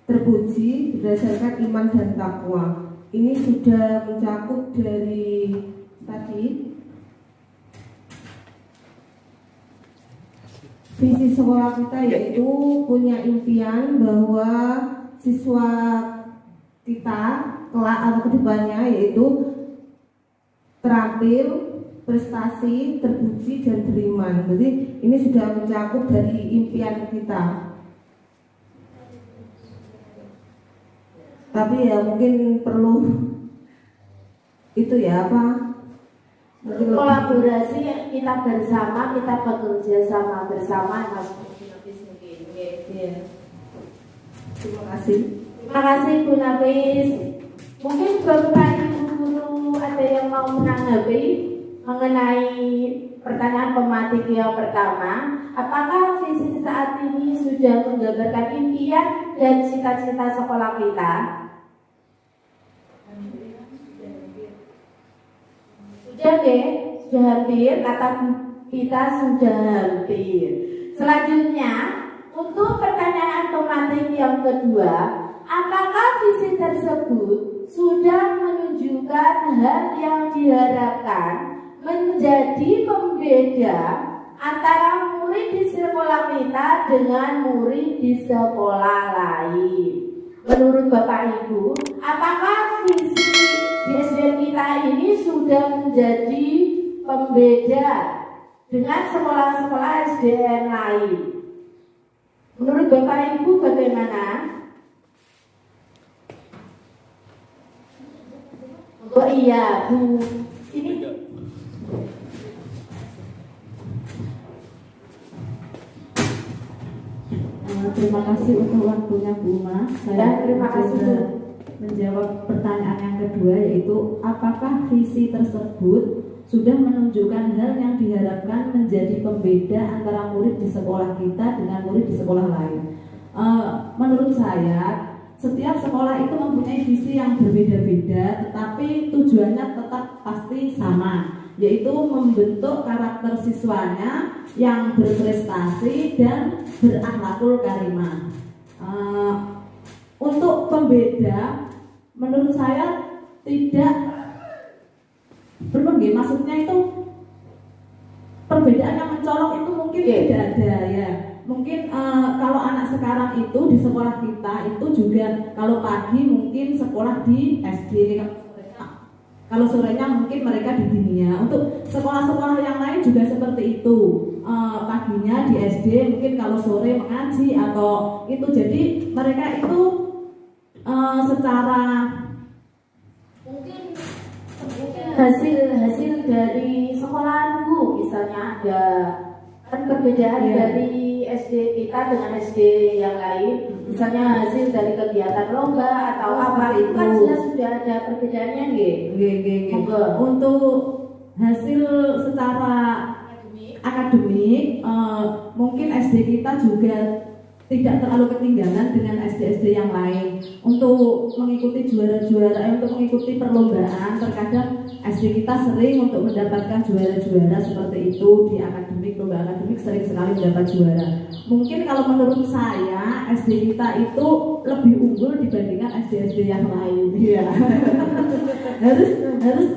terpuji berdasarkan iman dan takwa. Ini sudah mencakup dari tadi visi sekolah kita yaitu punya impian bahwa siswa kita kelak atau kedepannya yaitu terampil, prestasi, terpuji dan beriman. Jadi ini sudah mencakup dari impian kita. Tapi ya mungkin perlu itu ya apa? Kolaborasi kita bersama, kita bekerja sama bersama Mas Nafis mungkin. Ya. Terima kasih. Terima kasih Bu Nafis. Mungkin Bapak Ibu guru ada yang mau menanggapi mengenai pertanyaan pematik yang pertama, apakah visi saat ini sudah menggambarkan impian dan cita-cita sekolah kita? Sudah deh, sudah hampir, kata kita sudah hampir. Selanjutnya, untuk pertanyaan pematik yang kedua, apakah visi tersebut sudah menunjukkan hal yang diharapkan menjadi pembeda antara murid di sekolah kita dengan murid di sekolah lain? Menurut Bapak Ibu, apakah visi di SDN kita ini sudah menjadi pembeda dengan sekolah-sekolah SDN lain? Menurut Bapak Ibu bagaimana? Oh iya, Bu. Ini terima kasih untuk waktunya Bu Ma. Saya terima kasih Bu. Menjawab pertanyaan yang kedua, yaitu apakah visi tersebut sudah menunjukkan hal yang diharapkan menjadi pembeda antara murid di sekolah kita dengan murid di sekolah lain. Menurut saya, setiap sekolah itu mempunyai visi yang berbeda-beda, tetapi tujuannya tetap pasti sama, yaitu membentuk karakter siswanya yang berprestasi dan berakhlakul karimah. Untuk pembeda, menurut saya tidak perlu, maksudnya itu perbedaan yang mencolok itu mungkin tidak ada ya. Mungkin kalau anak sekarang itu di sekolah kita itu juga kalau pagi mungkin sekolah di SD, kalau sorenya mungkin mereka di dinia. Untuk sekolah-sekolah yang lain juga seperti itu, paginya di SD, mungkin kalau sore mengaji atau itu. Jadi mereka itu secara mungkin hasil dari sekolahan Bu, misalnya ada kan perbedaan dari SD kita dengan SD yang lain, misalnya hasil dari kegiatan lomba atau apa, itu kan jelas sudah ada perbedaannya nggih. Untuk hasil secara akademik, mungkin SD kita juga tidak terlalu ketinggalan dengan SD-SD yang lain. Untuk mengikuti juara-juara, untuk mengikuti perlombaan, terkadang SD kita sering untuk mendapatkan juara-juara seperti itu di akademik, lomba akademik sering sekali mendapat juara. Mungkin kalau menurut saya SD kita itu lebih unggul dibandingkan SD-SD yang lain. Iya. harus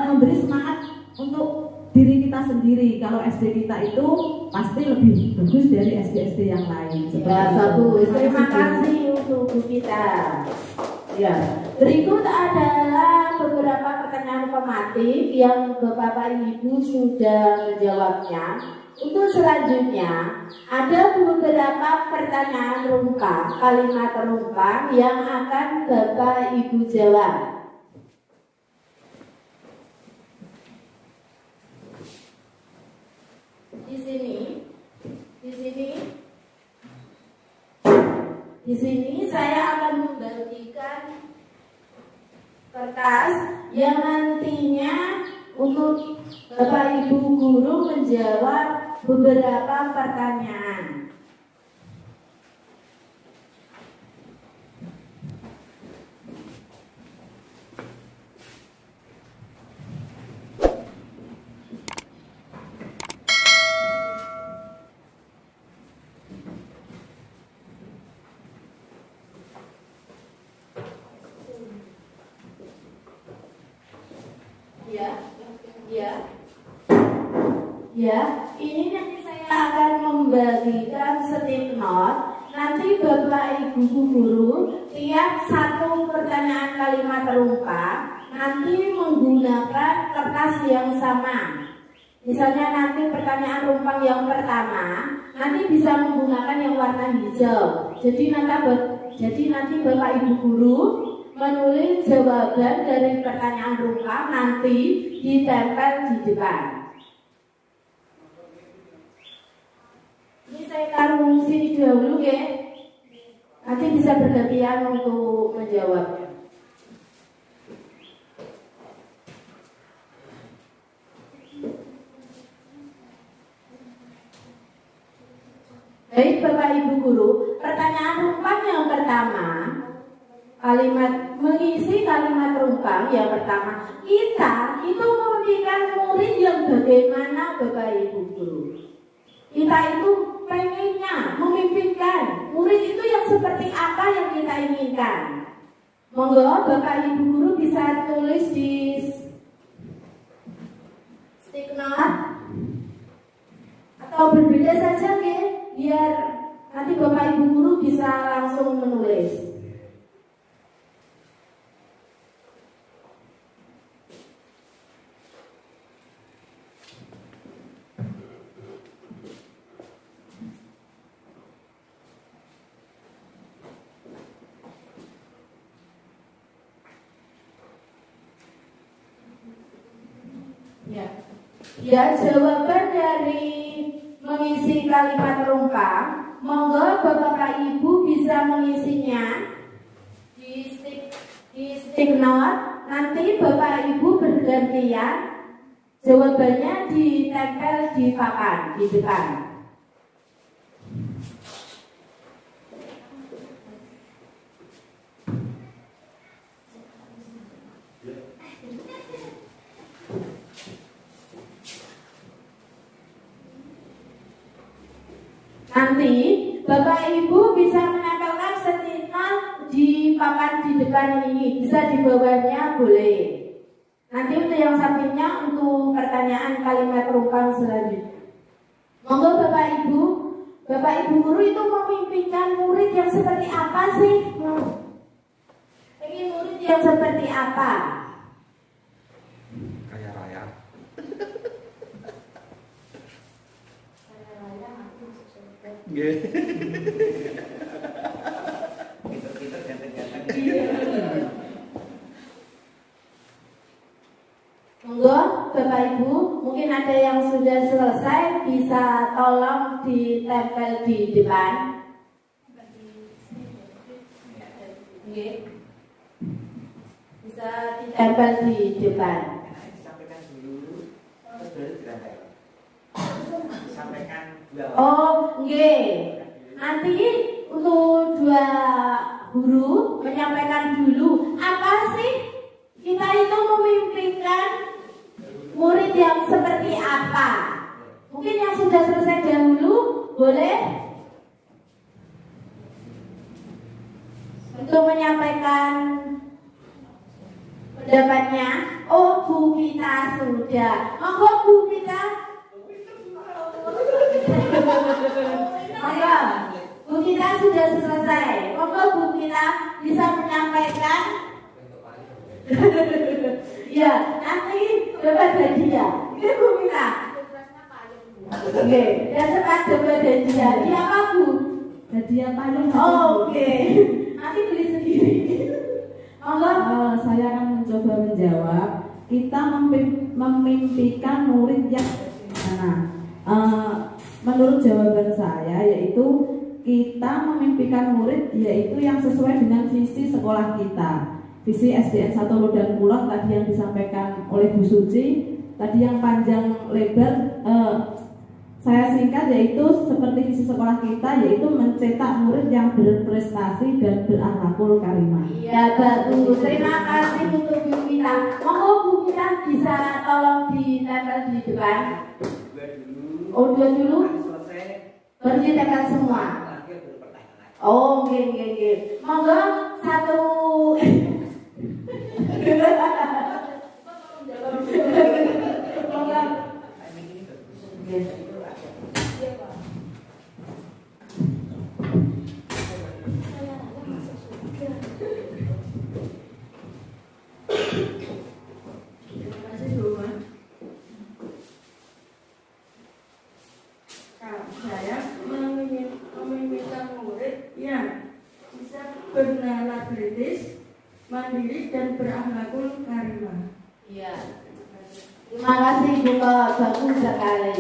memberi semangat untuk diri kita sendiri. Kalau SD kita itu pasti lebih bagus dari SD-SD yang lain. Ya, bagus. Terima kasih untuk Bu kita. Ya, berikut adalah beberapa pertanyaan pematik yang Bapak Ibu sudah menjawabnya. Untuk selanjutnya ada beberapa pertanyaan rumpang, kalimat rumpang yang akan Bapak Ibu jawab. Di sini saya akan membagikan kertas yang nantinya untuk Bapak Ibu guru menjawab beberapa pertanyaan. Ya, ini nanti saya akan membagikan stick note. Nanti Bapak Ibu guru tiap satu pertanyaan kalimat rumpang nanti menggunakan kertas yang sama. Misalnya nanti pertanyaan rumpang yang pertama nanti bisa menggunakan yang warna hijau. Jadi nanti Bapak Ibu guru menulis jawaban dari pertanyaan rumpang nanti ditempel di depan. Ini saya taruh sini dahulu ya. Nanti bisa bergantian untuk menjawabnya. Baik Bapak Ibu Guru, pertanyaan rumpang yang pertama, mengisi kalimat rumpang yang pertama, kita itu memimpikan murid yang bagaimana Bapak Ibu Guru? Kita itu pengennya memimpikan murid itu yang seperti apa yang kita inginkan. Monggo Bapak Ibu Guru bisa tulis di stick note atau berbeda saja biar nanti Bapak Ibu Guru bisa langsung menulis. Ya, jawaban dari mengisi kalimat rumpang, monggo Bapak Ibu bisa mengisinya di stick note. Nanti Bapak Ibu bergantian, jawabannya ditempel di papan di depan. Nanti Bapak Ibu bisa menempelkan stiker di papan di depan ini, bisa di bawahnya boleh. Nanti untuk yang sampingnya untuk pertanyaan kalimat rumpang selanjutnya. Monggo Bapak Ibu Guru itu memimpikan murid yang seperti apa sih? Ingin murid yang seperti apa? Kaya raya. Kita ganteng-ganteng. Monggo Bapak Ibu, mungkin ada yang sudah selesai, bisa tolong ditempel di depan. Bisa ditempel di depan. Disampaikan dulu, terus baru ditempel. Disampaikan dua. Oh, nggih. Nanti untuk dua guru menyampaikan dulu apa sih kita itu memimpikan murid yang seperti apa. Mungkin yang sudah selesai dahulu boleh untuk menyampaikan pendapatnya. Oh, Bu Kita sudah. Monggo Bu Kita. Monggo, Bu Kita sudah selesai. Monggo Bu Kita bisa menyampaikan. Ya, nanti dapat hadiah. Ini Bu Kita. Oke, dan cepat dapat hadiah. Ini apa Bu? Hadiah payung. Oke, nanti beli sendiri. Monggo. Saya akan mencoba menjawab. Kita memimpikan murid yang bagaimana? Menurut jawaban saya yaitu kita memimpikan murid yaitu yang sesuai dengan visi sekolah kita. Visi SDN 1 Lodan Kulon tadi yang disampaikan oleh Bu Suci, tadi yang panjang lebar saya singkat yaitu seperti visi sekolah kita yaitu mencetak murid yang berprestasi dan berakhlakul karimah. Iya betul. Terima kasih untuk Bu Kita. Monggo Bu Kita bisa tolong ditempel di depan. Oh, dua dulu. Baru ditempel semua. Oh, oke. Monggo satu. Monggo. Saya memimpikan murid yang bisa bernala kritis, mandiri dan berakhlakul karimah. Iya. Terima kasih Bu, bagus sekali.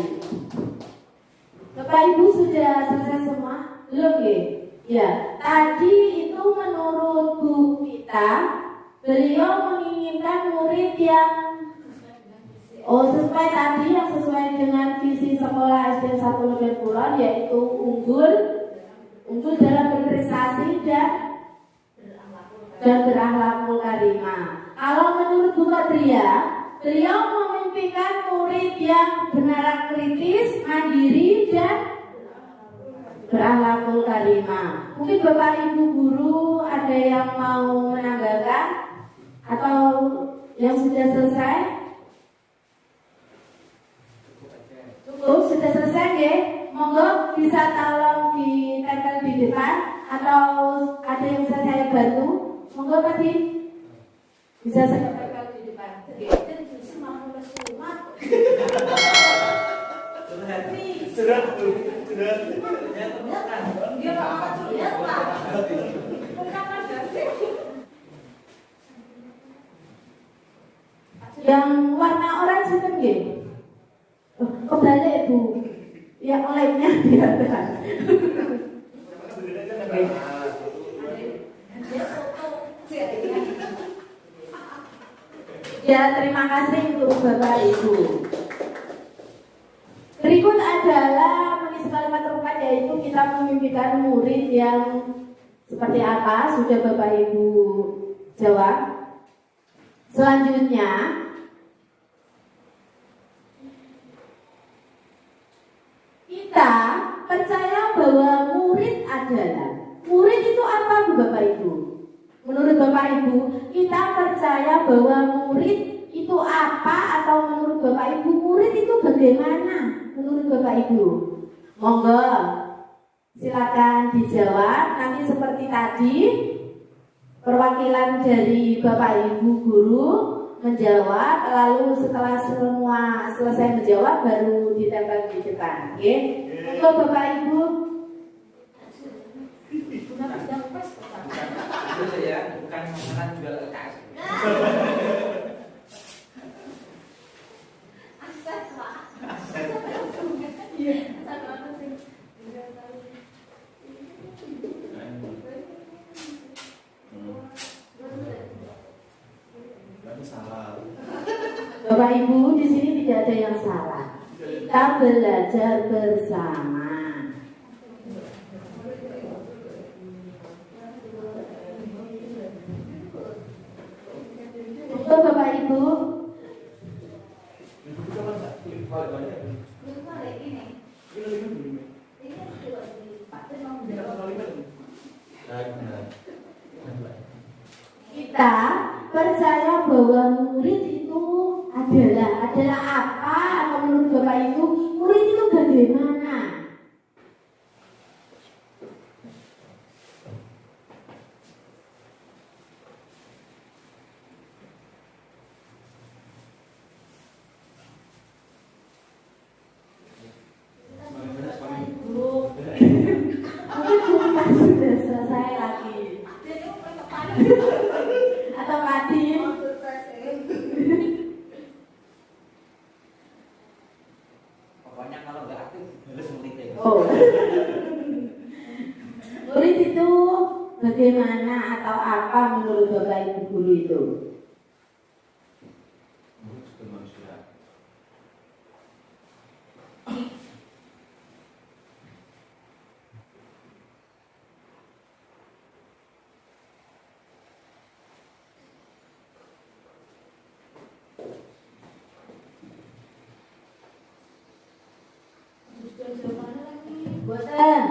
Bapak Ibu sudah selesai semua? Belum ya? Ya. Tadi itu menurut Bu Kita, beliau menginginkan murid yang Oh, sesuai tadi yang sesuai dengan visi sekolah SD 1 Leben Kulon, yaitu unggul dalam berprestasi dan berakhlakul karimah. Kalau menurut Bu Kadria, beliau memimpikan murid yang berakhlak kritis, mandiri dan berakhlakul karimah. Mungkin Bapak Ibu guru ada yang mau menambahkan atau yang sudah selesai? Cukup, sudah selesai ya? Monggo bisa tolong ditempel di depan atau ada yang bisa saya bantu? Monggo Pak Din, bisa saya tempel di depan. Yang warna orange itu nggih? Kebalik Bu, yang lainnya di atas. Ya, terima kasih untuk Bapak Ibu. Berikut adalah mengisi kalimat rupat, yaitu kita memimpikan murid yang seperti apa, sudah Bapak Ibu jawab. Selanjutnya, kita percaya bahwa murid itu apa Bapak Ibu? Menurut Bapak Ibu, kita percaya bahwa murid itu apa, atau menurut Bapak Ibu murid itu bagaimana? Menurut Bapak Ibu, monggo silakan dijawab. Nanti seperti tadi, perwakilan dari Bapak Ibu guru menjawab, lalu setelah semua selesai menjawab baru ditempel di depan. Oke? Monggo Bapak Ibu. Bukan makanan jual lekas. Bapak Ibu, di sini tidak ada yang salah. Kita belajar bersama. Untuk Bapak Ibu, kita percaya bahwa murid itu adalah apa, atau menurut Bapak Ibu murid itu bagaimana? Mungkin sudah selesai lagi. Atau mati. Pokoknya kalau nggak aktif harus meliti. Oh. Murid itu bagaimana atau apa menurut Bapak Ibu guru itu? Buatan.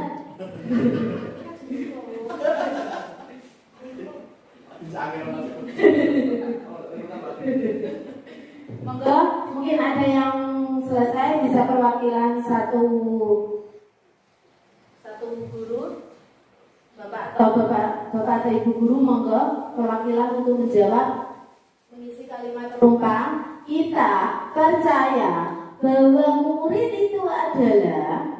Monggo, mungkin ada yang selesai, bisa perwakilan satu guru, bapak atau ibu guru, monggo perwakilan untuk menjawab, mengisi kalimat penumpang. Kita percaya bahwa murid itu adalah,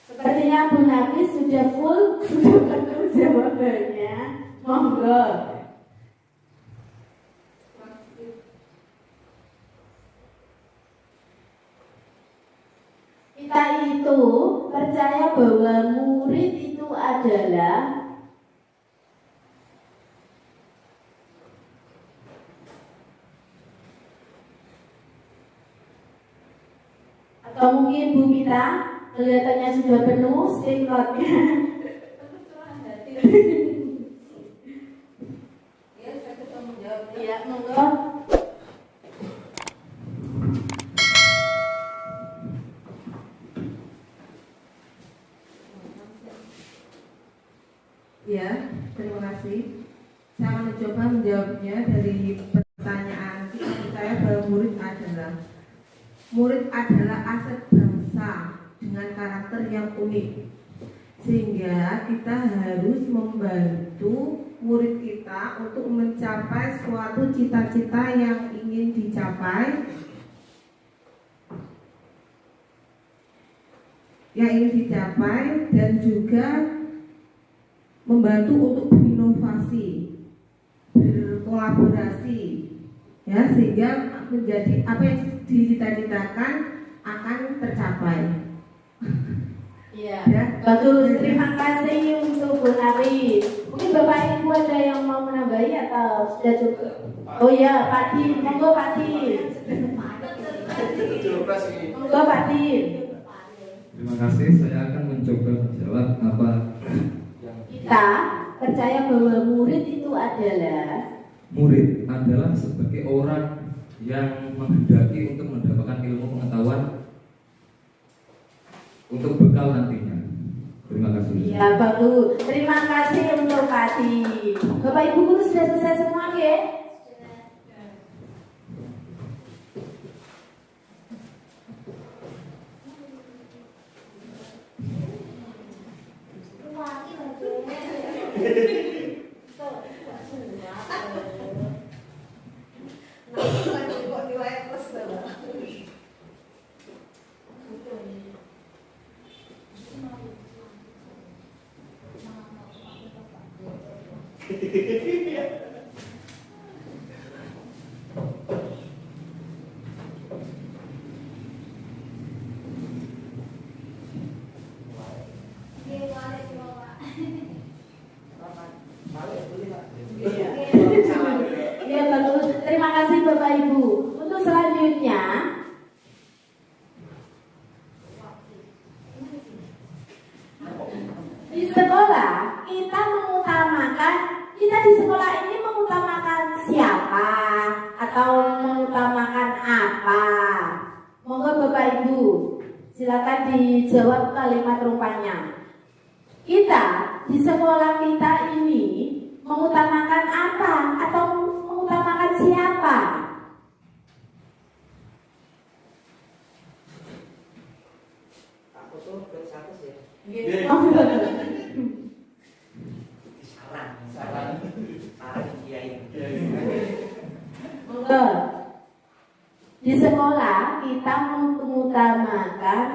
sepertinya Bu Nafis sudah penuh jawabannya. Monggo. Kita itu percaya bahwa murid itu adalah mungkin Bu Mita kelihatannya sudah penuh slotnya. Ya, monggo. Ya, terima kasih. Saya akan mencoba menjawabnya dari pertanyaan kita percaya bahwa murid adalah aset bangsa dengan karakter yang unik, sehingga kita harus membantu murid kita untuk mencapai suatu cita-cita yang ingin dicapai, dan juga membantu untuk berinovasi, berkolaborasi, ya, sehingga menjadi apa yang dicita-citakan akan tercapai. Ya, bagus. Terima kasih untuk Bu Nari. Mungkin Bapak Ibu ada yang mau menambahi atau sudah cukup? Oh ya, Pak Din, monggo Pak Din. Monggo Pak Din. Terima kasih. Saya akan mencoba menjawab apa yang kita percaya bahwa murid adalah sebagai orang yang menghendaki untuk mendapatkan ilmu pengetahuan untuk bekal nantinya. Terima kasih. Iya, bagus. Terima kasih untuk Pak Din. Bapak Ibu guru sudah selesai semua, ya? Ya, bagus. Terima kasih Bapak Ibu. Untuk selanjutnya, di sekolah kita di sekolah ini mengutamakan siapa atau mengutamakan apa? Monggo Bapak Ibu, silakan dijawab kalimat rupanya. Kita di sekolah kita ini mengutamakan apa atau mengutamakan siapa? Aku tuh satu sih. Saran kiai. Monggo. Di sekolah kita mengutamakan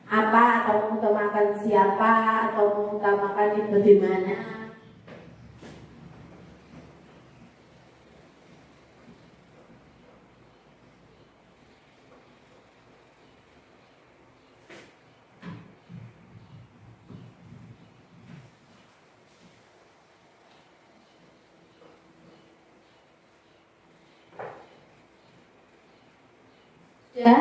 apa atau mengutamakan siapa atau mengutamakan bagaimana? Ya,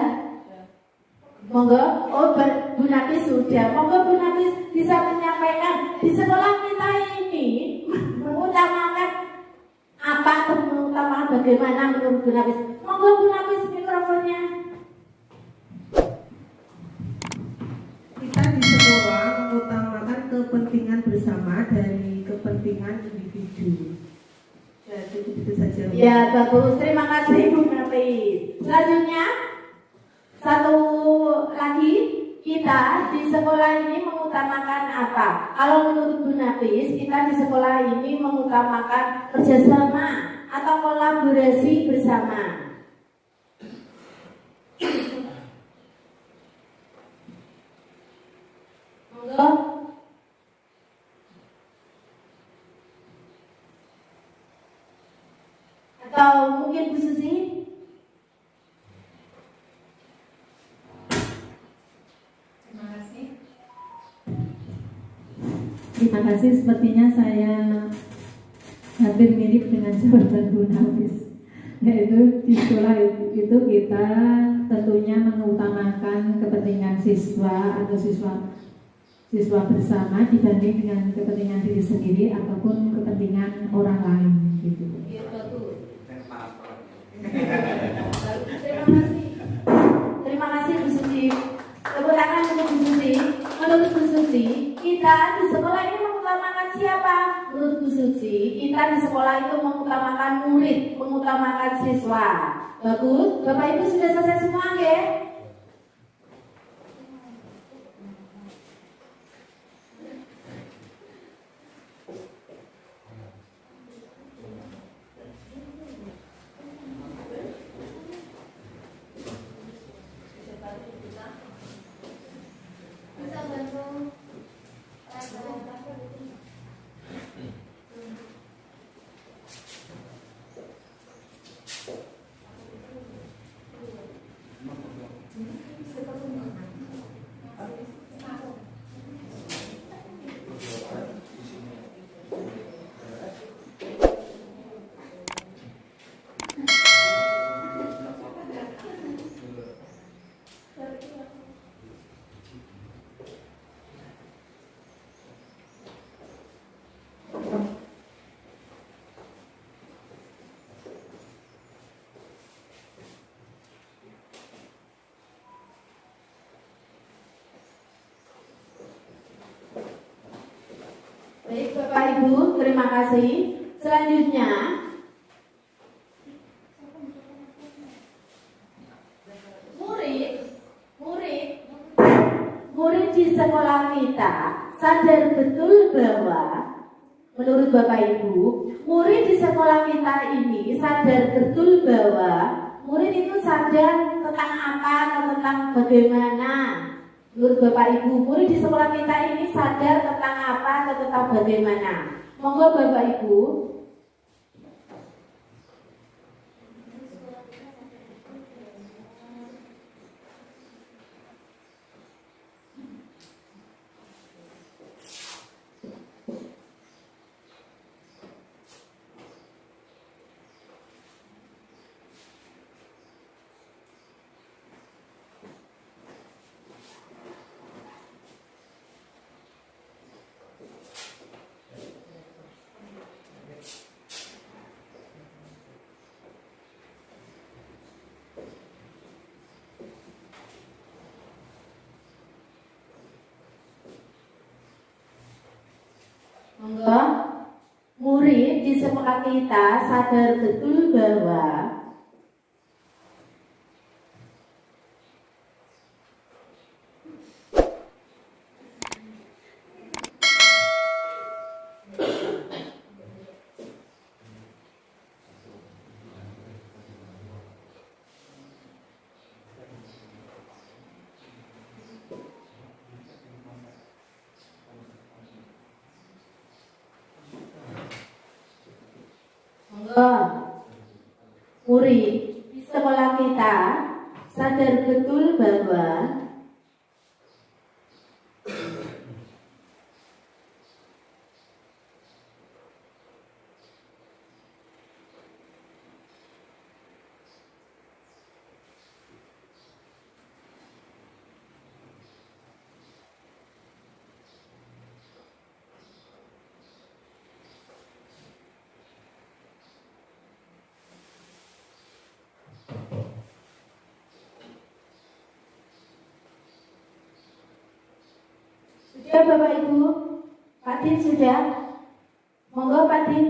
monggo. Oh, Bu Nafis sudah. Monggo Bu Nafis bisa menyampaikan di sekolah kita ini mengutamakan apa atau mengutamakan bagaimana menurut Bu Nafis. Monggo Bu Nafis mikrofonnya. Kita di sekolah mengutamakan kepentingan bersama dari kepentingan individu. Ya, cukup itu saja. Ya, bagus. Terima kasih Bu Nafis. Selanjutnya, satu lagi, kita di sekolah ini mengutamakan apa? Kalau menurut Bu Nafis, kita di sekolah ini mengutamakan kerjasama atau kolaborasi bersama. Monggo. Atau mungkin Bu Susi? Terima kasih, sepertinya saya hampir mirip dengan jawaban Bu Nafis, yaitu di sekolah itu kita tentunya mengutamakan kepentingan siswa atau siswa bersama dibanding dengan kepentingan diri sendiri ataupun kepentingan orang lain gitu. Iya betul. Terima kasih. Terima kasih Bu Suci. Tepuk tangan untuk Bu Suci. Menurut Bu Suci, kita di sekolah ini mengutamakan siapa? Menurut Bu Suci, kita di sekolah itu mengutamakan murid, mengutamakan siswa. Bagus, Bapak Ibu sudah selesai semua nggih? Baik Bapak Ibu, terima kasih. Selanjutnya murid di sekolah kita sadar betul bahwa menurut Bapak Ibu, murid di sekolah kita ini sadar betul bahwa murid itu sadar tentang apa atau tentang bagaimana. Menurut Bapak Ibu, murid di sekolah kita ini sadar tentang apa atau tentang bagaimana. Monggo Bapak Ibu. Monggo, murid di sekolah kita sadar betul bahwa murid di sekolah kita sadar betul bahwa sudah Bapak Ibu, Pak Din sudah. Monggo Pak Din.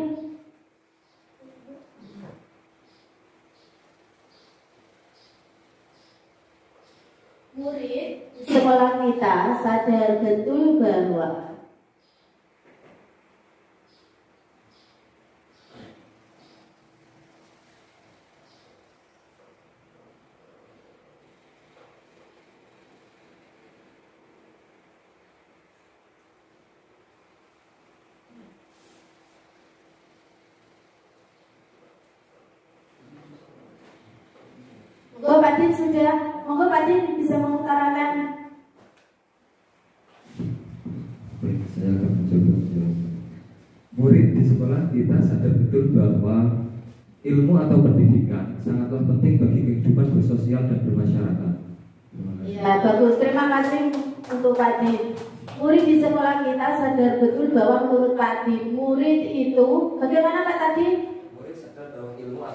Murid di sekolah kita sadar betul bahwa Monggo Pak Din sudah. Monggo Pak Din bisa mengutarakan. Baik, saya akan mencoba menjelaskan. Murid di sekolah kita sadar betul bahwa ilmu atau pendidikan sangatlah penting bagi kehidupan bersosial dan bermasyarakat. Terima kasih. Ya, bagus. Terima kasih untuk Pak Din. Murid di sekolah kita sadar betul bahwa menurut Pak Din, murid itu bagaimana Pak tadi? Murid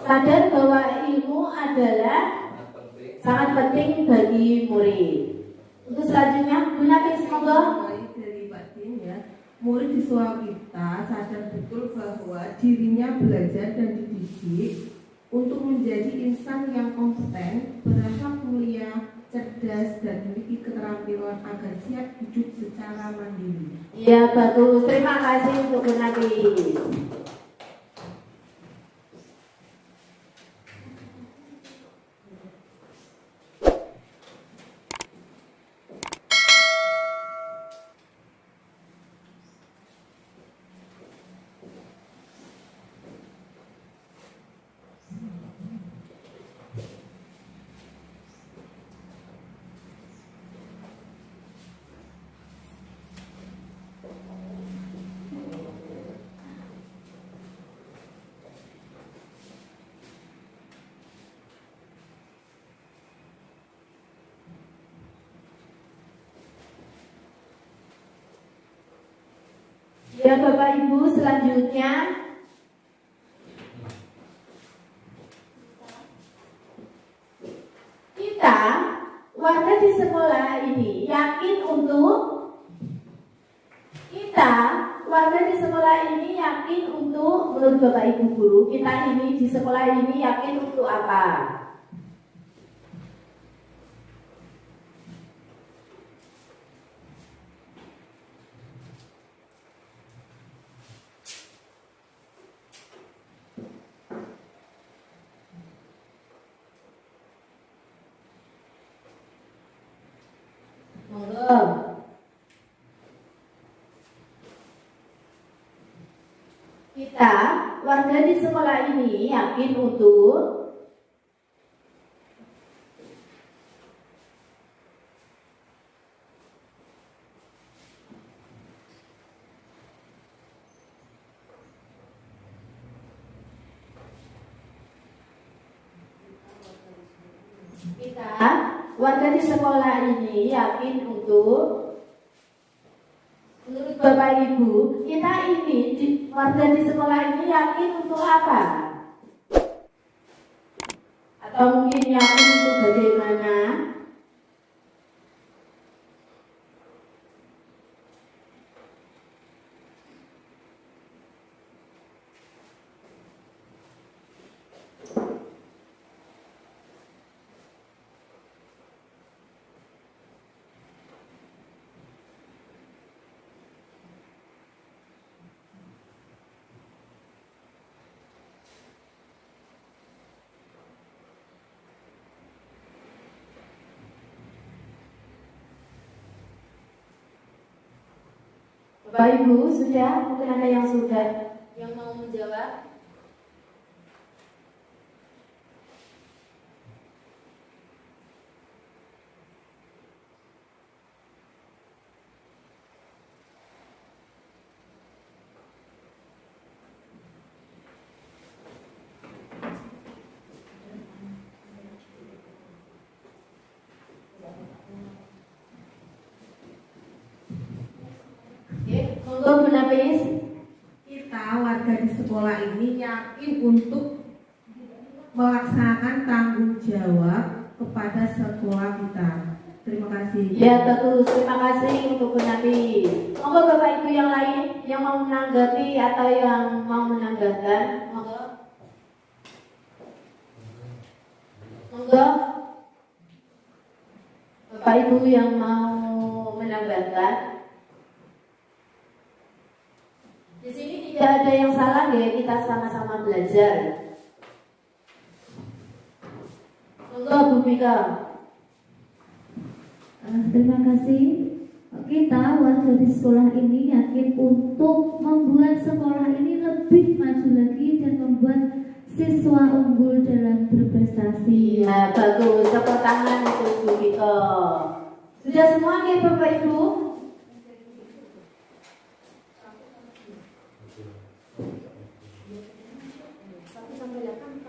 Sadar bahwa ilmu adalah sangat penting bagi murid. Untuk selanjutnya, Bu Nafis, semoga dari Pak Din ya, murid di sekolah kita sadar betul bahwa dirinya belajar dan dididik untuk menjadi insan yang kompeten, berakhlak mulia, cerdas, dan memiliki keterampilan agar siap hidup secara mandiri. ya bagus. Terima kasih untuk Bu Nafis. Ya Bapak Ibu, selanjutnya kita warga di sekolah ini yakin untuk menurut Bapak Ibu guru, kita ini di sekolah ini yakin untuk apa? Monggo. Kita warga di sekolah ini yakin untuk menurut Bapak Ibu, kita ini warga di sekolah ini yakin untuk apa? Atau mungkin yakin untuk bagaimana? Bapak Ibu sudah, mungkin ada yang sudah yang mau menjawab. Monggo Bu Nafis. Kita warga di sekolah ini yakin untuk melaksanakan tanggung jawab kepada sekolah kita. Terima kasih. Ya bagus, terima kasih untuk Bu Nafis. Monggo Bapak Ibu yang lain yang mau menanggapi atau yang mau menambahkan, monggo. Monggo. Bapak Ibu yang mau menambahkan. Di sini tidak ada yang salah ya, kita sama-sama belajar. Monggo Bu Mika. Terima kasih. Kita warga di sekolah ini yakin untuk membuat sekolah ini lebih maju lagi dan membuat siswa unggul dalam berprestasi. Ya bagus, tepuk tangan untuk Bu Mika. Sudah semua nih Bapak Ibu? Sampai 8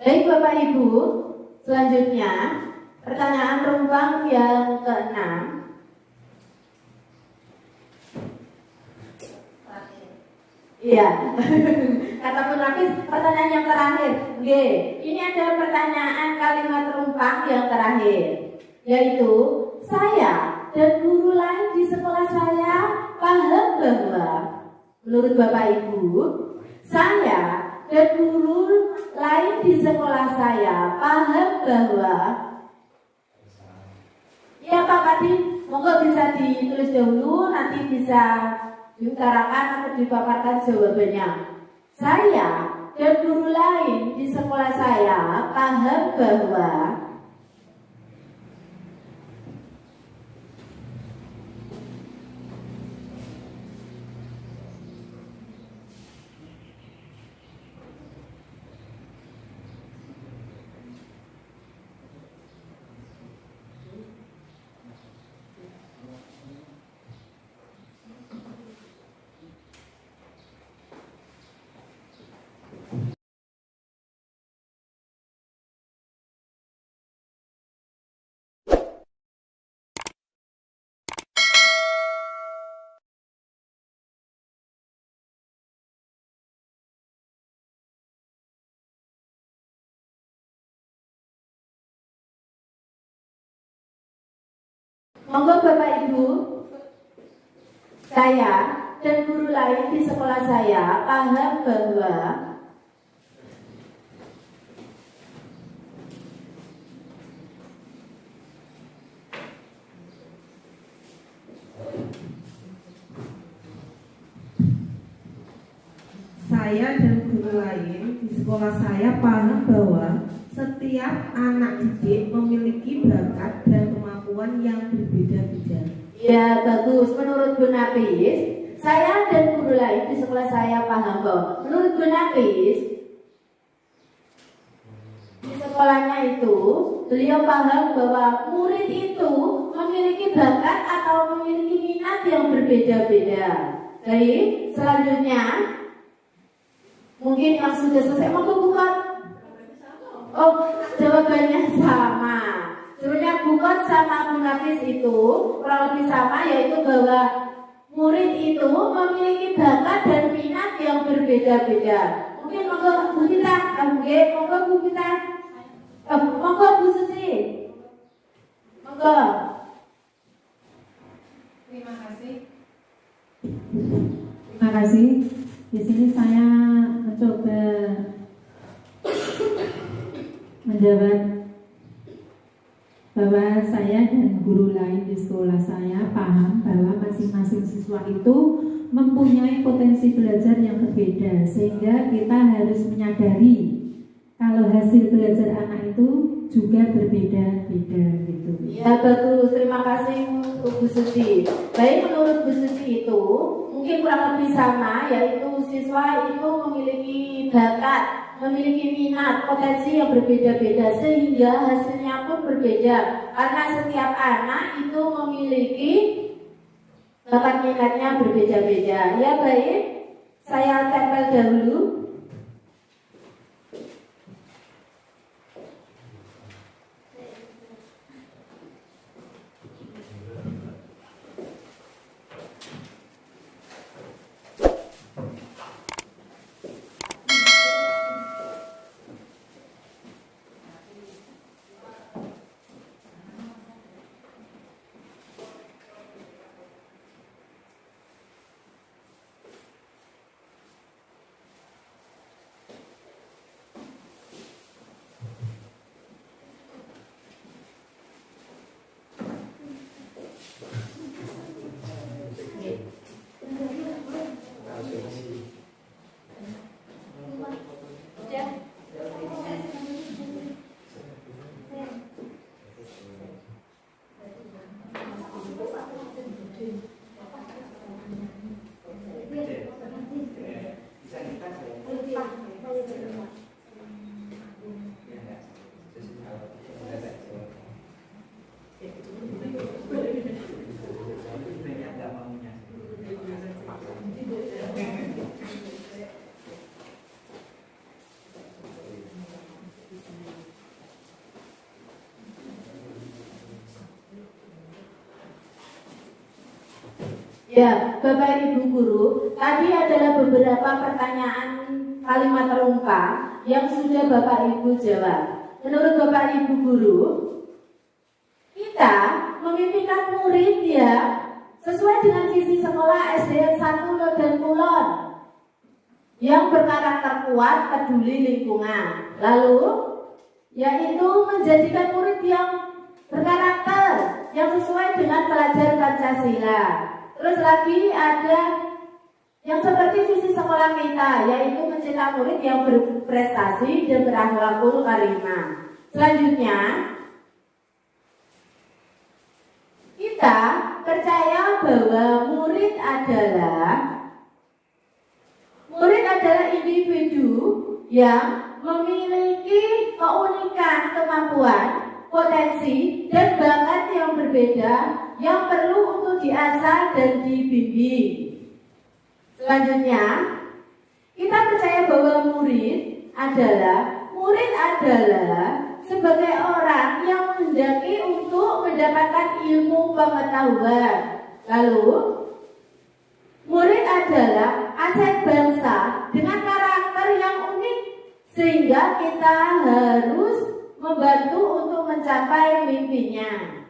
Baik Bapak Ibu, selanjutnya pertanyaan rumpang yang ke-6. Iya, kata Pun Lapis, pertanyaan yang terakhir. G. Ini adalah pertanyaan kalimat rumpang yang terakhir, yaitu saya dan guru lain di sekolah saya paham bahwa, menurut Bapak Ibu, saya dan guru lain di sekolah saya paham bahwa, ya Pak Kadin, monggo bisa ditulis dahulu, nanti bisa diutarakan atau dipaparkan jawabannya. Saya dan guru lain di sekolah saya paham bahwa. Monggo Bapak Ibu, saya dan guru lain di sekolah saya paham bahwa. Saya dan guru lain di sekolah saya paham bahwa setiap anak didik memiliki bakat dan kemampuan yang berbeda-beda. Ya bagus, menurut Bu Napis, saya dan guru lain di sekolah saya paham bahwa, menurut Bu Napis, di sekolahnya itu beliau paham bahwa murid itu memiliki bakat atau memiliki minat yang berbeda-beda. Baik, selanjutnya mungkin yang sudah selesai mau bukan? Oh, jawabannya sama. Sebenarnya Bukot sama Bu Nafis itu kurang lebih sama, yaitu bahwa murid itu memiliki bakat dan minat yang berbeda-beda. Mungkin monggo Bu Kita, monggo Bu Kita, monggo Bu Susi, monggo. Terima kasih. Terima kasih. Di sini saya mencoba menjawab bahwa saya dan guru lain di sekolah saya paham bahwa masing-masing siswa itu mempunyai potensi belajar yang berbeda, sehingga kita harus menyadari kalau hasil belajar anak itu juga berbeda-beda gitu. Ya bagus, terima kasih untuk Bu Suci. Baik, menurut Bu Suci itu mungkin kurang lebih sama, yaitu siswa itu memiliki bakat, memiliki minat, potensi yang berbeda-beda, sehingga hasilnya pun berbeda. Karena setiap anak itu memiliki bakat minatnya berbeda-beda. Ya baik, saya tempel dahulu. Ya, Bapak Ibu Guru, tadi adalah beberapa pertanyaan kalimat terumpah yang sudah Bapak Ibu jawab. Menurut Bapak Ibu Guru, kita memimpikan murid ya sesuai dengan visi sekolah SDN 1 Lodan Kulon yang berkarakter kuat, peduli lingkungan. Lalu, yaitu menjadikan murid yang berkarakter, yang sesuai dengan pelajar Pancasila. Terus lagi ada yang seperti visi sekolah kita, yaitu mencetak murid yang berprestasi dan berakhlakul karimah. Selanjutnya, kita percaya bahwa murid adalah individu yang memiliki keunikan, kemampuan, potensi, dan bakat yang berbeda yang perlu untuk diasah dan dibimbing. Selanjutnya, kita percaya bahwa murid adalah sebagai orang yang menghendaki untuk mendapatkan ilmu pengetahuan. Lalu, murid adalah aset bangsa dengan karakter yang unik, sehingga kita harus membantu untuk mencapai mimpinya.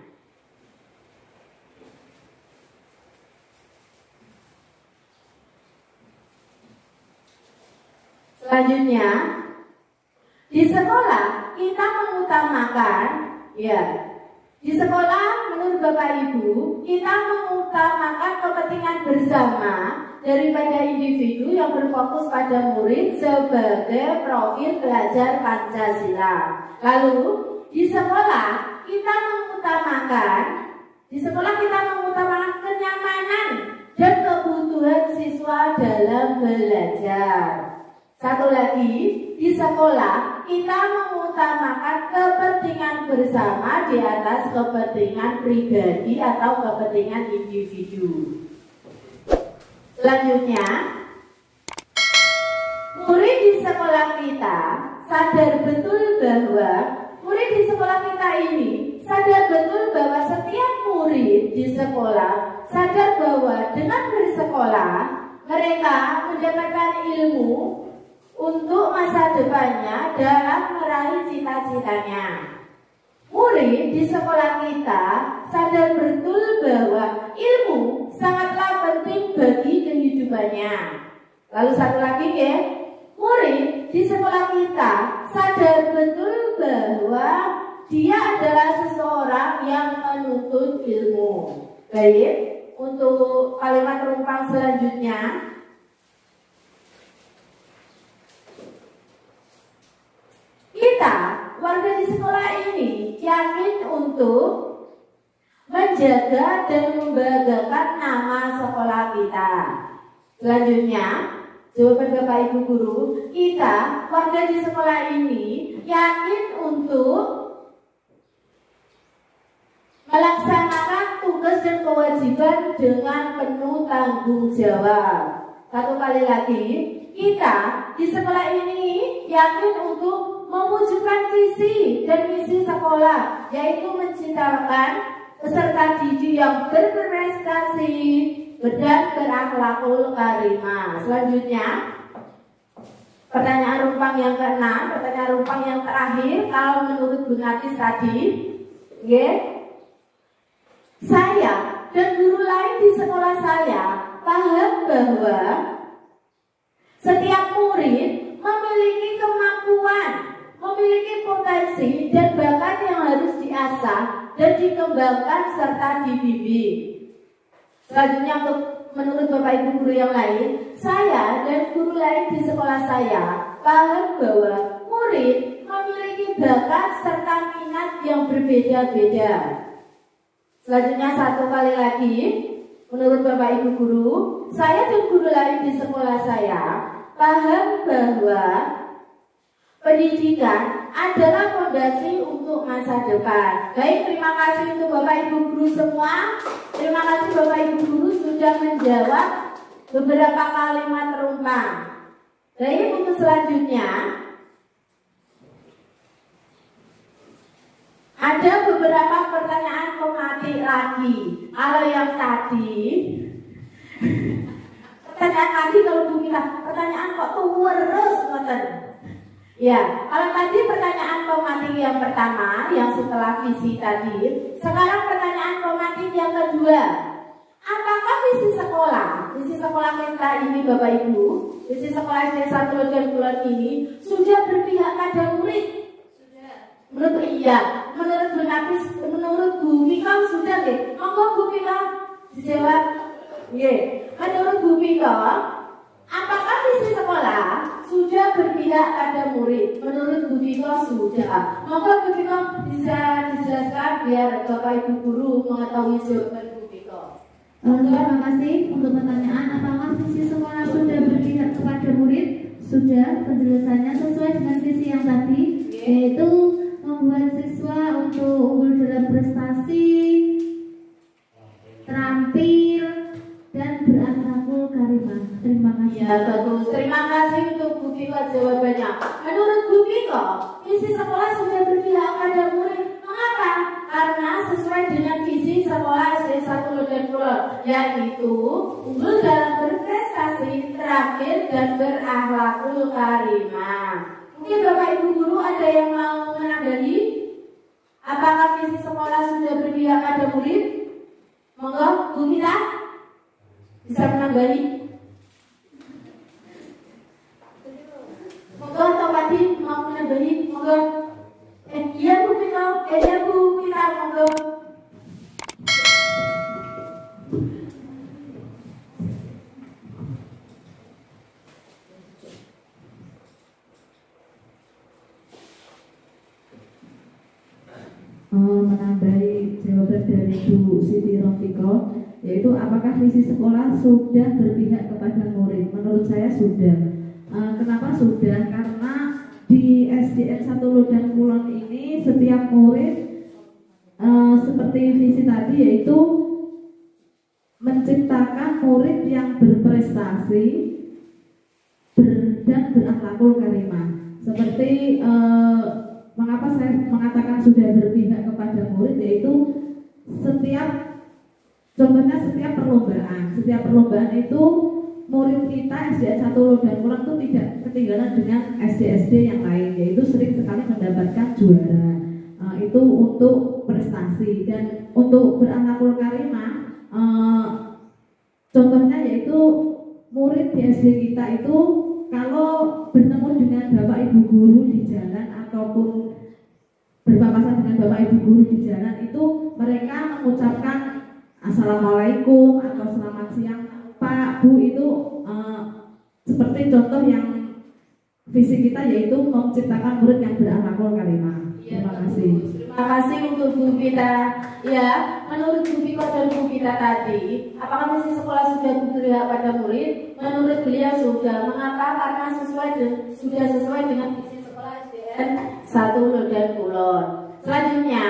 Selanjutnya, di sekolah kita mengutamakan, di sekolah menurut Bapak Ibu kita mengutamakan kepentingan bersama daripada individu yang berfokus pada murid sebagai profil belajar Pancasila. Lalu di sekolah kita mengutamakan kenyamanan dan kebutuhan siswa dalam belajar. Satu lagi, di sekolah kita mengutamakan kepentingan bersama di atas kepentingan pribadi atau kepentingan individu. Selanjutnya, murid di sekolah kita sadar betul bahwa setiap murid di sekolah sadar bahwa dengan bersekolah mereka mendapatkan ilmu untuk masa depannya dalam meraih cita-citanya. Murid di sekolah kita sadar betul bahwa ilmu sangatlah penting bagi kehidupannya. Lalu satu lagi murid di sekolah kita sadar betul bahwa dia adalah seseorang yang menuntut ilmu. Baik, untuk kalimat terumpang selanjutnya, kita warga di sekolah ini yakin untuk menjaga dan membanggakan nama sekolah kita. Selanjutnya, jawaban Bapak Ibu Guru, kita warga di sekolah ini yakin untuk melaksanakan tugas dan kewajiban dengan penuh tanggung jawab. Satu kali lagi, kita di sekolah ini yakin untuk mewujudkan visi dan misi sekolah, yaitu menciptakan peserta didik yang berprestasi dan berakhlakul karimah. Selanjutnya, pertanyaan rumpang yang ke-6, pertanyaan rumpang yang terakhir. Kalau menurut Bu Natis tadi, saya dan guru lain di sekolah saya paham bahwa setiap murid memiliki kemampuan, memiliki potensi dan bakat yang harus diasah dan dikembangkan serta dibimbing. Selanjutnya, menurut Bapak Ibu guru yang lain, saya dan guru lain di sekolah saya paham bahwa murid memiliki bakat serta minat yang berbeda-beda. Selanjutnya, satu kali lagi, menurut Bapak Ibu guru, saya dan guru lain di sekolah saya paham bahwa pendidikan adalah fondasi untuk masa depan. Baik, terima kasih untuk Bapak Ibu guru semua. Terima kasih Bapak Ibu guru sudah menjawab beberapa kalimat terumpang. Baik, untuk selanjutnya ada beberapa pertanyaan pematik lagi. Kalau yang tadi Pertanyaan lagi kalau Bu Mila, pertanyaan kok terus ngoten. Ya, kalau tadi pertanyaan formatif yang pertama, yang setelah visi tadi, sekarang pertanyaan formatif yang kedua. Apakah visi sekolah kita ini Bapak Ibu, visi sekolah SD 1 Lodan Kulon ini sudah berpihak pada murid? Sudah. Menurut Bu Nafis, menurut Bu Mika sudah deh. Monggo Bu Mika dijawab. Nggih. Menurut Bu Mika, apakah visi sekolah sudah berpihak pada murid? Menurut Bu Mika sudah. Monggo Bu Mika bisa dijelaskan biar Bapak Ibu guru mengetahui jawaban Bu Mika. Terima kasih untuk pertanyaan. Apakah visi sekolah sudah berpihak kepada murid? Sudah. Penjelasannya sesuai dengan visi yang tadi, yaitu membuat siswa untuk unggul dalam prestasi, terampil, dan berakhlakul karimah. Terima kasih. Ya, bagus. Terima kasih untuk Bu Mika jawabannya. Menurut Bu Mika, visi sekolah sudah berpihak pada murid. Mengapa? Karena sesuai dengan visi sekolah SD 1 Lodan Kulon, yaitu unggul dalam berprestasi, terampil, dan berakhlakul karimah. Mungkin Bapak Ibu guru ada yang mau menanggapi? Apakah visi sekolah sudah berpihak pada murid? Monggo, Bu Mita bisa menanggapi? Monggo, atau tadi mau menanggapi? Monggo. Iya Bu Mita, iya Bu Mita, monggo. Menambahi jawaban dari Bu Siti Rofiko, yaitu apakah visi sekolah sudah berpihak kepada murid? Menurut saya sudah. Kenapa sudah? Karena di SDN 1 Lodan Kulon ini setiap murid seperti visi tadi, yaitu menciptakan murid yang berprestasi dan berakhlakul karimah. Seperti mengapa saya mengatakan sudah berpihak kepada murid, yaitu setiap perlombaan itu murid kita SDN 1 Lodan Kulon itu tidak ketinggalan dengan SD-SD yang lain, yaitu sering sekali mendapatkan juara. Itu untuk prestasi. Dan untuk berakhlakul karimah, contohnya yaitu murid di SD kita itu kalau bertemu dengan Bapak Ibu guru di jalan ataupun berpapasan dengan Bapak Ibu guru di jalan, itu mereka mengucapkan Assalamualaikum atau selamat siang Pak, Bu. Itu seperti contoh yang visi kita, yaitu menciptakan murid yang berakhlakul karimah. Terima kasih. Terima kasih untuk Bu Pita. Ya, menurut Bu Piko dan Bu Pita tadi, apakah visi sekolah sudah berpihak pada murid? Menurut beliau sudah. Mengapa? Karena sudah sesuai dengan visi sekolah SDN 1 Lodan Kulon. Selanjutnya,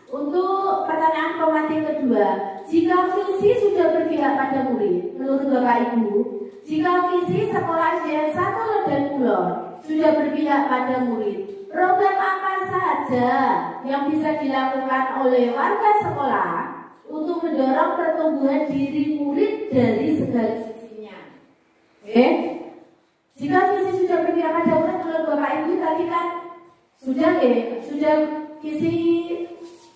untuk pertanyaan formatif kedua, jika visi sudah berpihak pada murid, menurut Bapak Ibu, jika visi sekolah SDN 1 Lodan Kulon sudah berpihak pada murid, program apa saja yang bisa dilakukan oleh warga sekolah untuk mendorong pertumbuhan diri murid dari segala sisinya? Jika visi sudah berpihak pada murid, menurut Bapak Ibu tadi kan sudah visi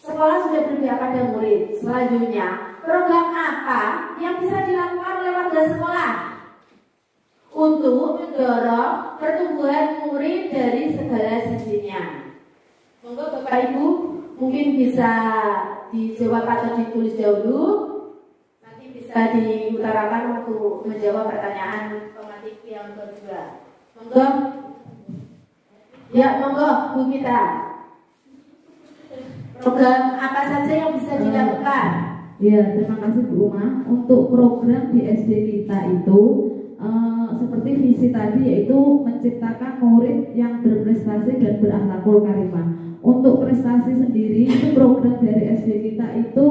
sekolah sudah berpihak pada murid. Selanjutnya, program apa yang bisa dilakukan oleh warga sekolah untuk mendorong pertumbuhan murid dari segala sisinya? Monggo Bapak Ibu mungkin bisa dijawab atau ditulis dahulu, nanti bisa diutarakan untuk menjawab pertanyaan formatif yang kedua. Monggo. Ya, monggo Bu Mita. Program apa saja yang bisa dilakukan? Ya, terima kasih Bu Uma. Untuk program di SD kita itu seperti visi tadi, yaitu menciptakan murid yang berprestasi dan berakhlakul karimah. Untuk prestasi sendiri, itu program dari SD kita itu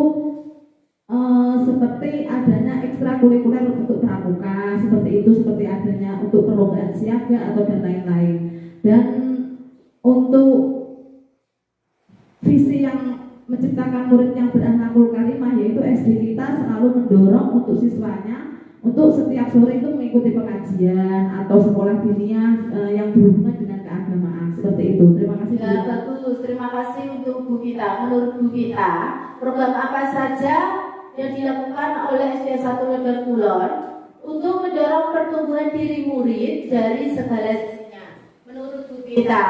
seperti adanya ekstrakurikuler untuk pramuka, seperti adanya untuk perlombaan siaga atau dan lain-lain. Dan untuk visi yang menciptakan murid yang berakhlakul karimah, yaitu SD kita selalu mendorong untuk siswanya untuk setiap sore itu mengikuti pengajian atau sekolah diniyah yang berhubungan dengan keagamaan seperti itu. Terima kasih. Ya, bagus. Terima kasih untuk Bu Gita. Menurut Bu Gita, program apa saja yang dilakukan oleh SD 1 Ledan Kulon untuk mendorong pertumbuhan diri murid dari segala sisinya? Menurut Bu Gita,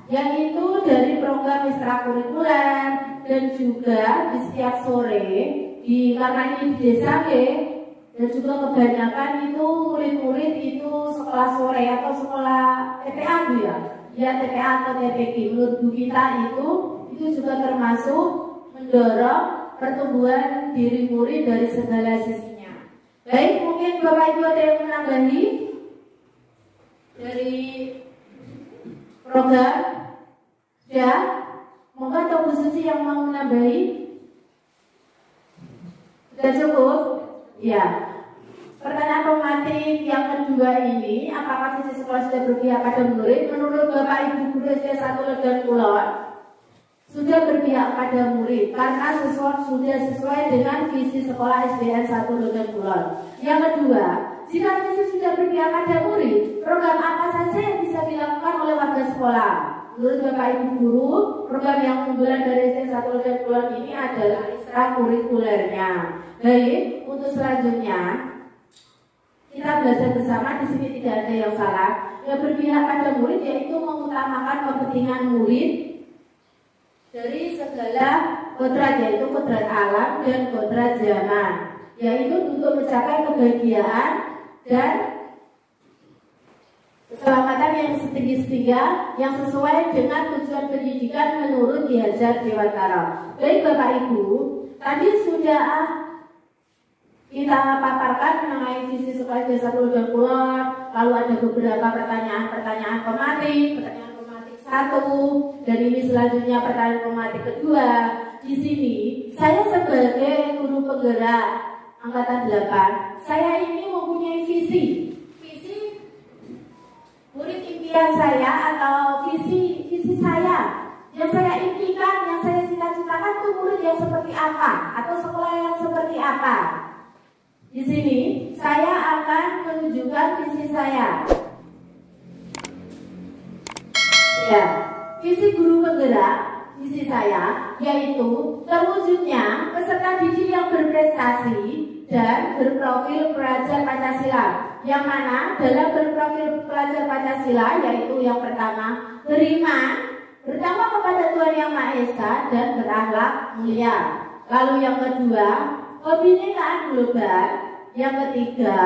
yang itu dari program ekstrakurikuler dan juga di setiap sore karena ini di desa dan juga kebanyakan itu murid-murid itu sekolah sore atau sekolah TPA Bu ya? Ya TPA atau TPG. Menurut Bu Gita itu juga termasuk mendorong pertumbuhan diri murid dari segala sisinya. Baik, mungkin Bapak Ibu ada yang menambahi dari program? Ya, monggo atau Bu Suci yang mau menambahi? Sudah cukup? Ya. Pertanyaan pematik yang kedua ini, apakah visi sekolah sudah berpihak pada murid? Menurut Bapak Ibu Guru SD 1 Ledan Kulon, sudah berpihak pada murid karena sudah sesuai dengan visi sekolah SDN 1 Ledan Kulon. Yang kedua, jika visi sudah berpihak pada murid, program apa saja yang bisa dilakukan oleh warga sekolah? Menurut Bapak Ibu Guru, program yang unggulan dari SD 1 Ledan Kulon ini adalah ekstrakurikulernya. Baik, untuk selanjutnya kita belajar bersama. Di sini tidak ada yang salah. Yang berpihak pada murid yaitu mengutamakan kepentingan murid dari segala kodrat, yaitu kodrat alam dan kodrat zaman, yaitu untuk mencapai kebahagiaan dan keselamatan yang setinggi-tingginya yang sesuai dengan tujuan pendidikan menurut Ki Hajar Dewantara. Baik Bapak Ibu, tadi sudah kita paparkan mengenai visi sekolah SD 1 Ledan Kulon, lalu ada beberapa pertanyaan pematik 1, dan ini selanjutnya pertanyaan pematik kedua. Di sini saya sebagai guru penggerak angkatan 8, saya ini mempunyai visi murid impian saya atau visi saya yang saya impikan, yang saya cita-citakan itu murid yang seperti apa atau sekolah yang seperti apa. Di sini saya akan menunjukkan visi saya. Ya, visi guru penggerak, visi saya yaitu terwujudnya peserta didik yang berprestasi dan berprofil pelajar Pancasila. Yang mana dalam berprofil pelajar Pancasila yaitu yang pertama, beriman, bertakwa kepada Tuhan Yang Maha Esa dan berakhlak mulia. Lalu yang kedua, kebinekaan global. Yang ketiga,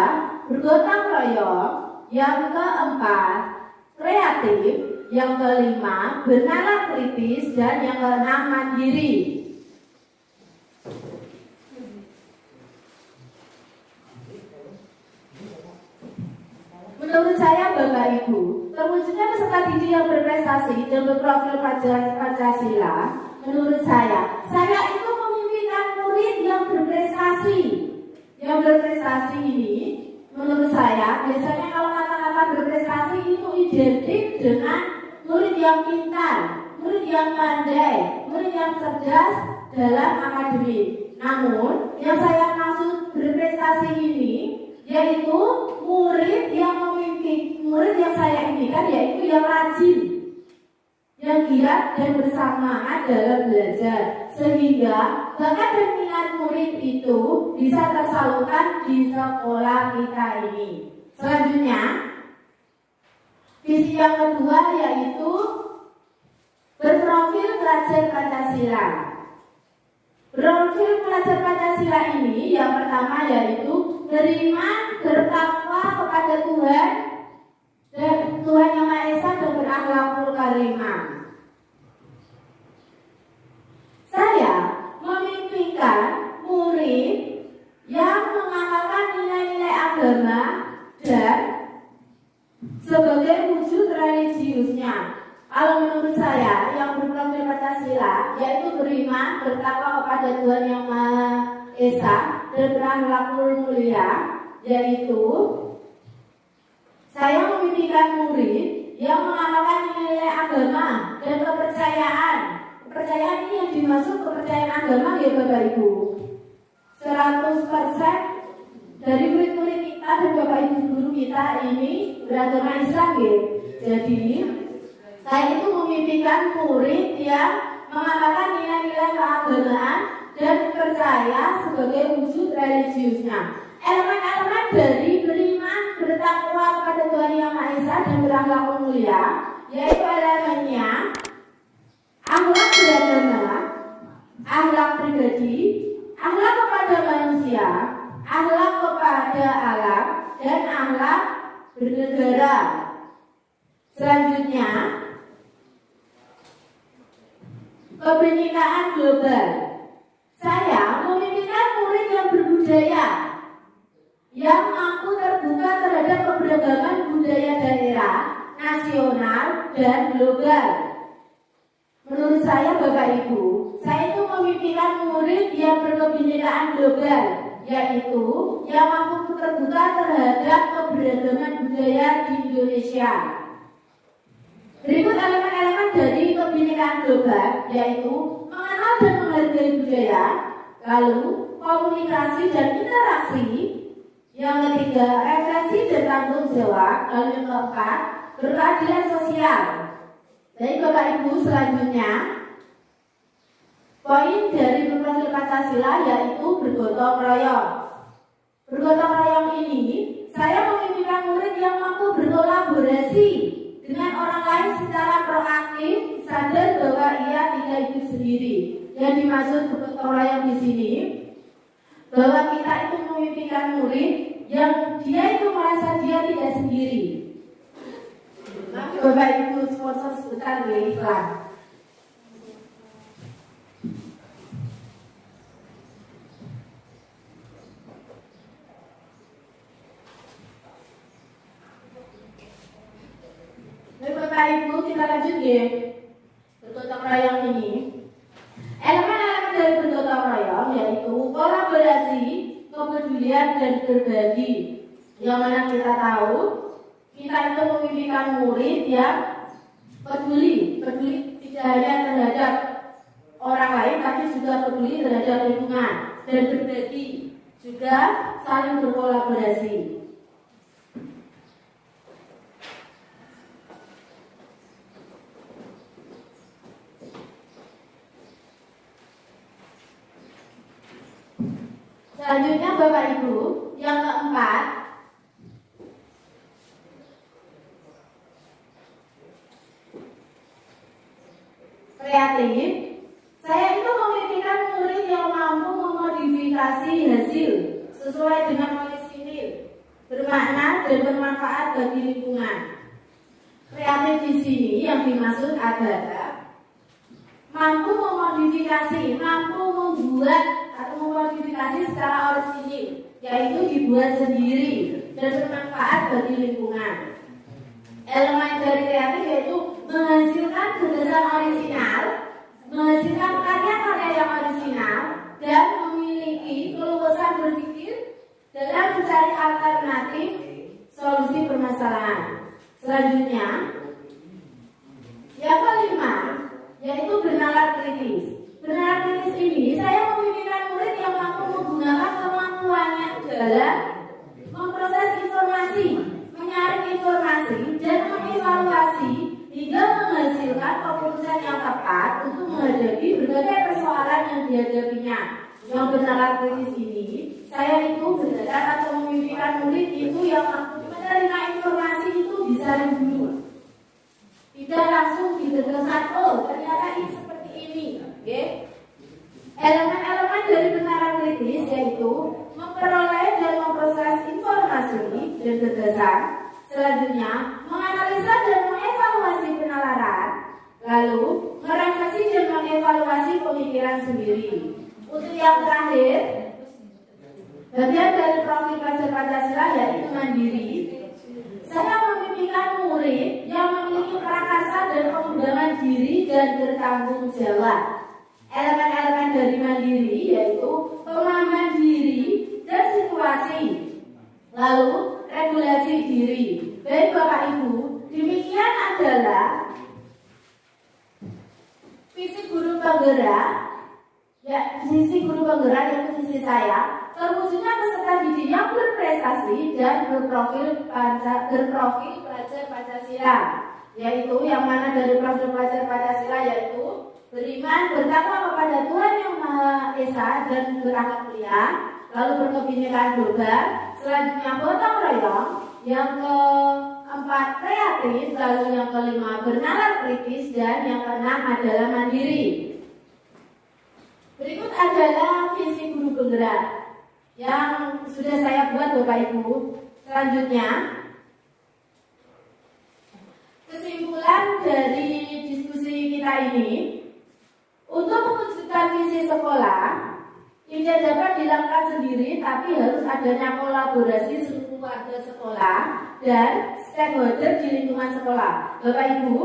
bergotong royong. Yang keempat, kreatif. Yang kelima, bernalar kritis. Dan yang keenam, mandiri. Menurut saya Bapak Ibu, terwujudnya peserta didik yang berprestasi dan berprofil Pancasila, menurut saya itu memimpikan murid yang berprestasi. Yang berprestasi ini, menurut saya, biasanya kalau kata-kata berprestasi itu identik dengan murid yang pintar, murid yang pandai, murid yang cerdas dalam akademik. Namun, yang saya maksud berprestasi ini yaitu murid yang memimpin, murid yang saya impikan yaitu yang rajin, yang giat dan bersemangat dalam belajar, sehingga bakat dan minat murid itu bisa tersalurkan di sekolah kita ini. Selanjutnya, visi yang kedua yaitu berprofil pelajar Pancasila. Berprofil pelajar Pancasila ini yang pertama yaitu beriman, bertakwa kepada Tuhan dan Tuhan Yang Maha Esa dan berakhlakul karimah. Saya memimpikan murid yang mengamalkan nilai-nilai agama dan sebagai wujud religiusnya. Kalau menurut saya yang berprofil Pancasila yaitu beriman, bertakwa kepada Tuhan Yang Maha Esa dan berakhlakul mulia, yaitu saya memimpikan murid yang mengamalkan nilai agama dan kepercayaan. Kepercayaan ini yang dimaksud kepercayaan agama ya Bapak Ibu 100% dari murid-murid kita dan Bapak Ibu guru kita ini beragama Islam ya. Jadi saya itu memimpikan murid yang mengamalkan nilai-nilai keagamaan dan percaya sebagai wujud religiusnya. Elemen-elemen dari beriman, bertakwa kepada Tuhan Yang Maha Esa dan berakhlak mulia, yaitu elemennya akhlak beragama, akhlak pribadi, akhlak kepada manusia, akhlak kepada alam, dan akhlak bernegara. Selanjutnya, kebenekaan global. Saya memimpikan murid yang berbudaya, yang mampu terbuka terhadap keberagaman budaya daerah, nasional, dan global. Menurut saya Bapak Ibu, saya itu memimpikan murid yang berkebinekaan global, yaitu yang mampu terbuka terhadap keberagaman budaya di Indonesia. Berikut elemen-elemen dari kebinekaan global, yaitu mengenal dan menghargai budaya, lalu komunikasi dan interaksi, yang ketiga refleksi dan tanggung jawab, lalu yang keempat berkeadilan sosial. Baik Bapak Ibu, selanjutnya poin dari berprofil Pancasila yaitu bergotong royong. Bergotong royong ini saya memimpikan murid yang mampu berkolaborasi dengan orang lain secara proaktif, sadar bahwa ia tidak hidup sendiri. Yang dimaksud bergotong royong di sini bahwa kita itu memimpikan murid yang dia itu merasa dia tidak sendiri. Bapak Ibu sponsor sebentar ya iklan. Bapak Ibu kita lanjut ya. Bergotong royong ini. Elemen-elemen dari bergotong royong yaitu kolaborasi, kepedulian dan berbagi. Yang mana kita tahu kita itu memimpikan murid yang peduli tidak hanya terhadap orang lain, tapi juga peduli terhadap lingkungan dan berbagi, juga saling berkolaborasi. Selanjutnya Bapak Ibu, yang keempat, kreatif. Saya itu memimpikan murid yang mampu memodifikasi hasil sesuai dengan orisinil, bermakna dan bermanfaat bagi lingkungan. Kreatif di sini yang dimaksud adalah mampu memodifikasi, mampu membuat atau memodifikasi secara orisinil, yaitu dibuat sendiri dan bermanfaat bagi lingkungan. Elemen dari kreatif yaitu menghasilkan gagasan orisinal, menghasilkan karya-karya yang orisinal, dan memiliki keluasan berpikir dalam mencari alternatif solusi permasalahan. Selanjutnya, yang kelima yaitu bernalar kritis. Bernalar kritis ini saya memimpikan murid yang mampu menggunakan kemampuannya dalam memproses informasi, menyaring informasi, dan mengevaluasi hingga menghasilkan keputusan yang tepat untuk menghadapi berbagai persoalan yang dihadapinya. Yang bernalar kritis ini saya itu berharap atau memimpikan murid itu yang mampu menerima informasi itu disaring dulu, tidak langsung didetekan, oh ternyata ini seperti ini. Okay? Elemen-elemen dari bernalar kritis yaitu memperoleh dan memproses informasi dan gagasan. Selanjutnya, menganalisa dan mengevaluasi penalaran, lalu merefleksi dan mengevaluasi pemikiran sendiri. Untuk yang terakhir, bagian dari profil pelajar Pancasila yaitu mandiri. Saya memimpikan murid yang memiliki prakarsa dan pengembangan diri dan bertanggung jawab. Elemen-elemen dari mandiri yaitu pemahaman diri dan situasi, lalu regulasi diri. Baik Bapak Ibu, demikian adalah visi guru penggerak Ya, sisi guru penggerak yang sisi saya, terwujudnya peserta didik yang berprestasi dan berprofil pelajar Pancasila, yaitu yang mana dari profil pelajar Pancasila yaitu beriman, bertakwa kepada Tuhan Yang Maha Esa dan berakhlak mulia, lalu berkebinekaan global, selanjutnya gotong royong, yang keempat kreatif, lalu yang kelima bernalar kritis, dan yang keenam adalah mandiri. Berikut adalah visi guru penggerak yang sudah saya buat Bapak Ibu. Selanjutnya, kesimpulan dari diskusi kita ini, untuk mewujudkan visi sekolah tidak dapat dilakukan sendiri, tapi harus adanya kolaborasi seluruh warga sekolah dan stakeholder di lingkungan sekolah. Bapak Ibu,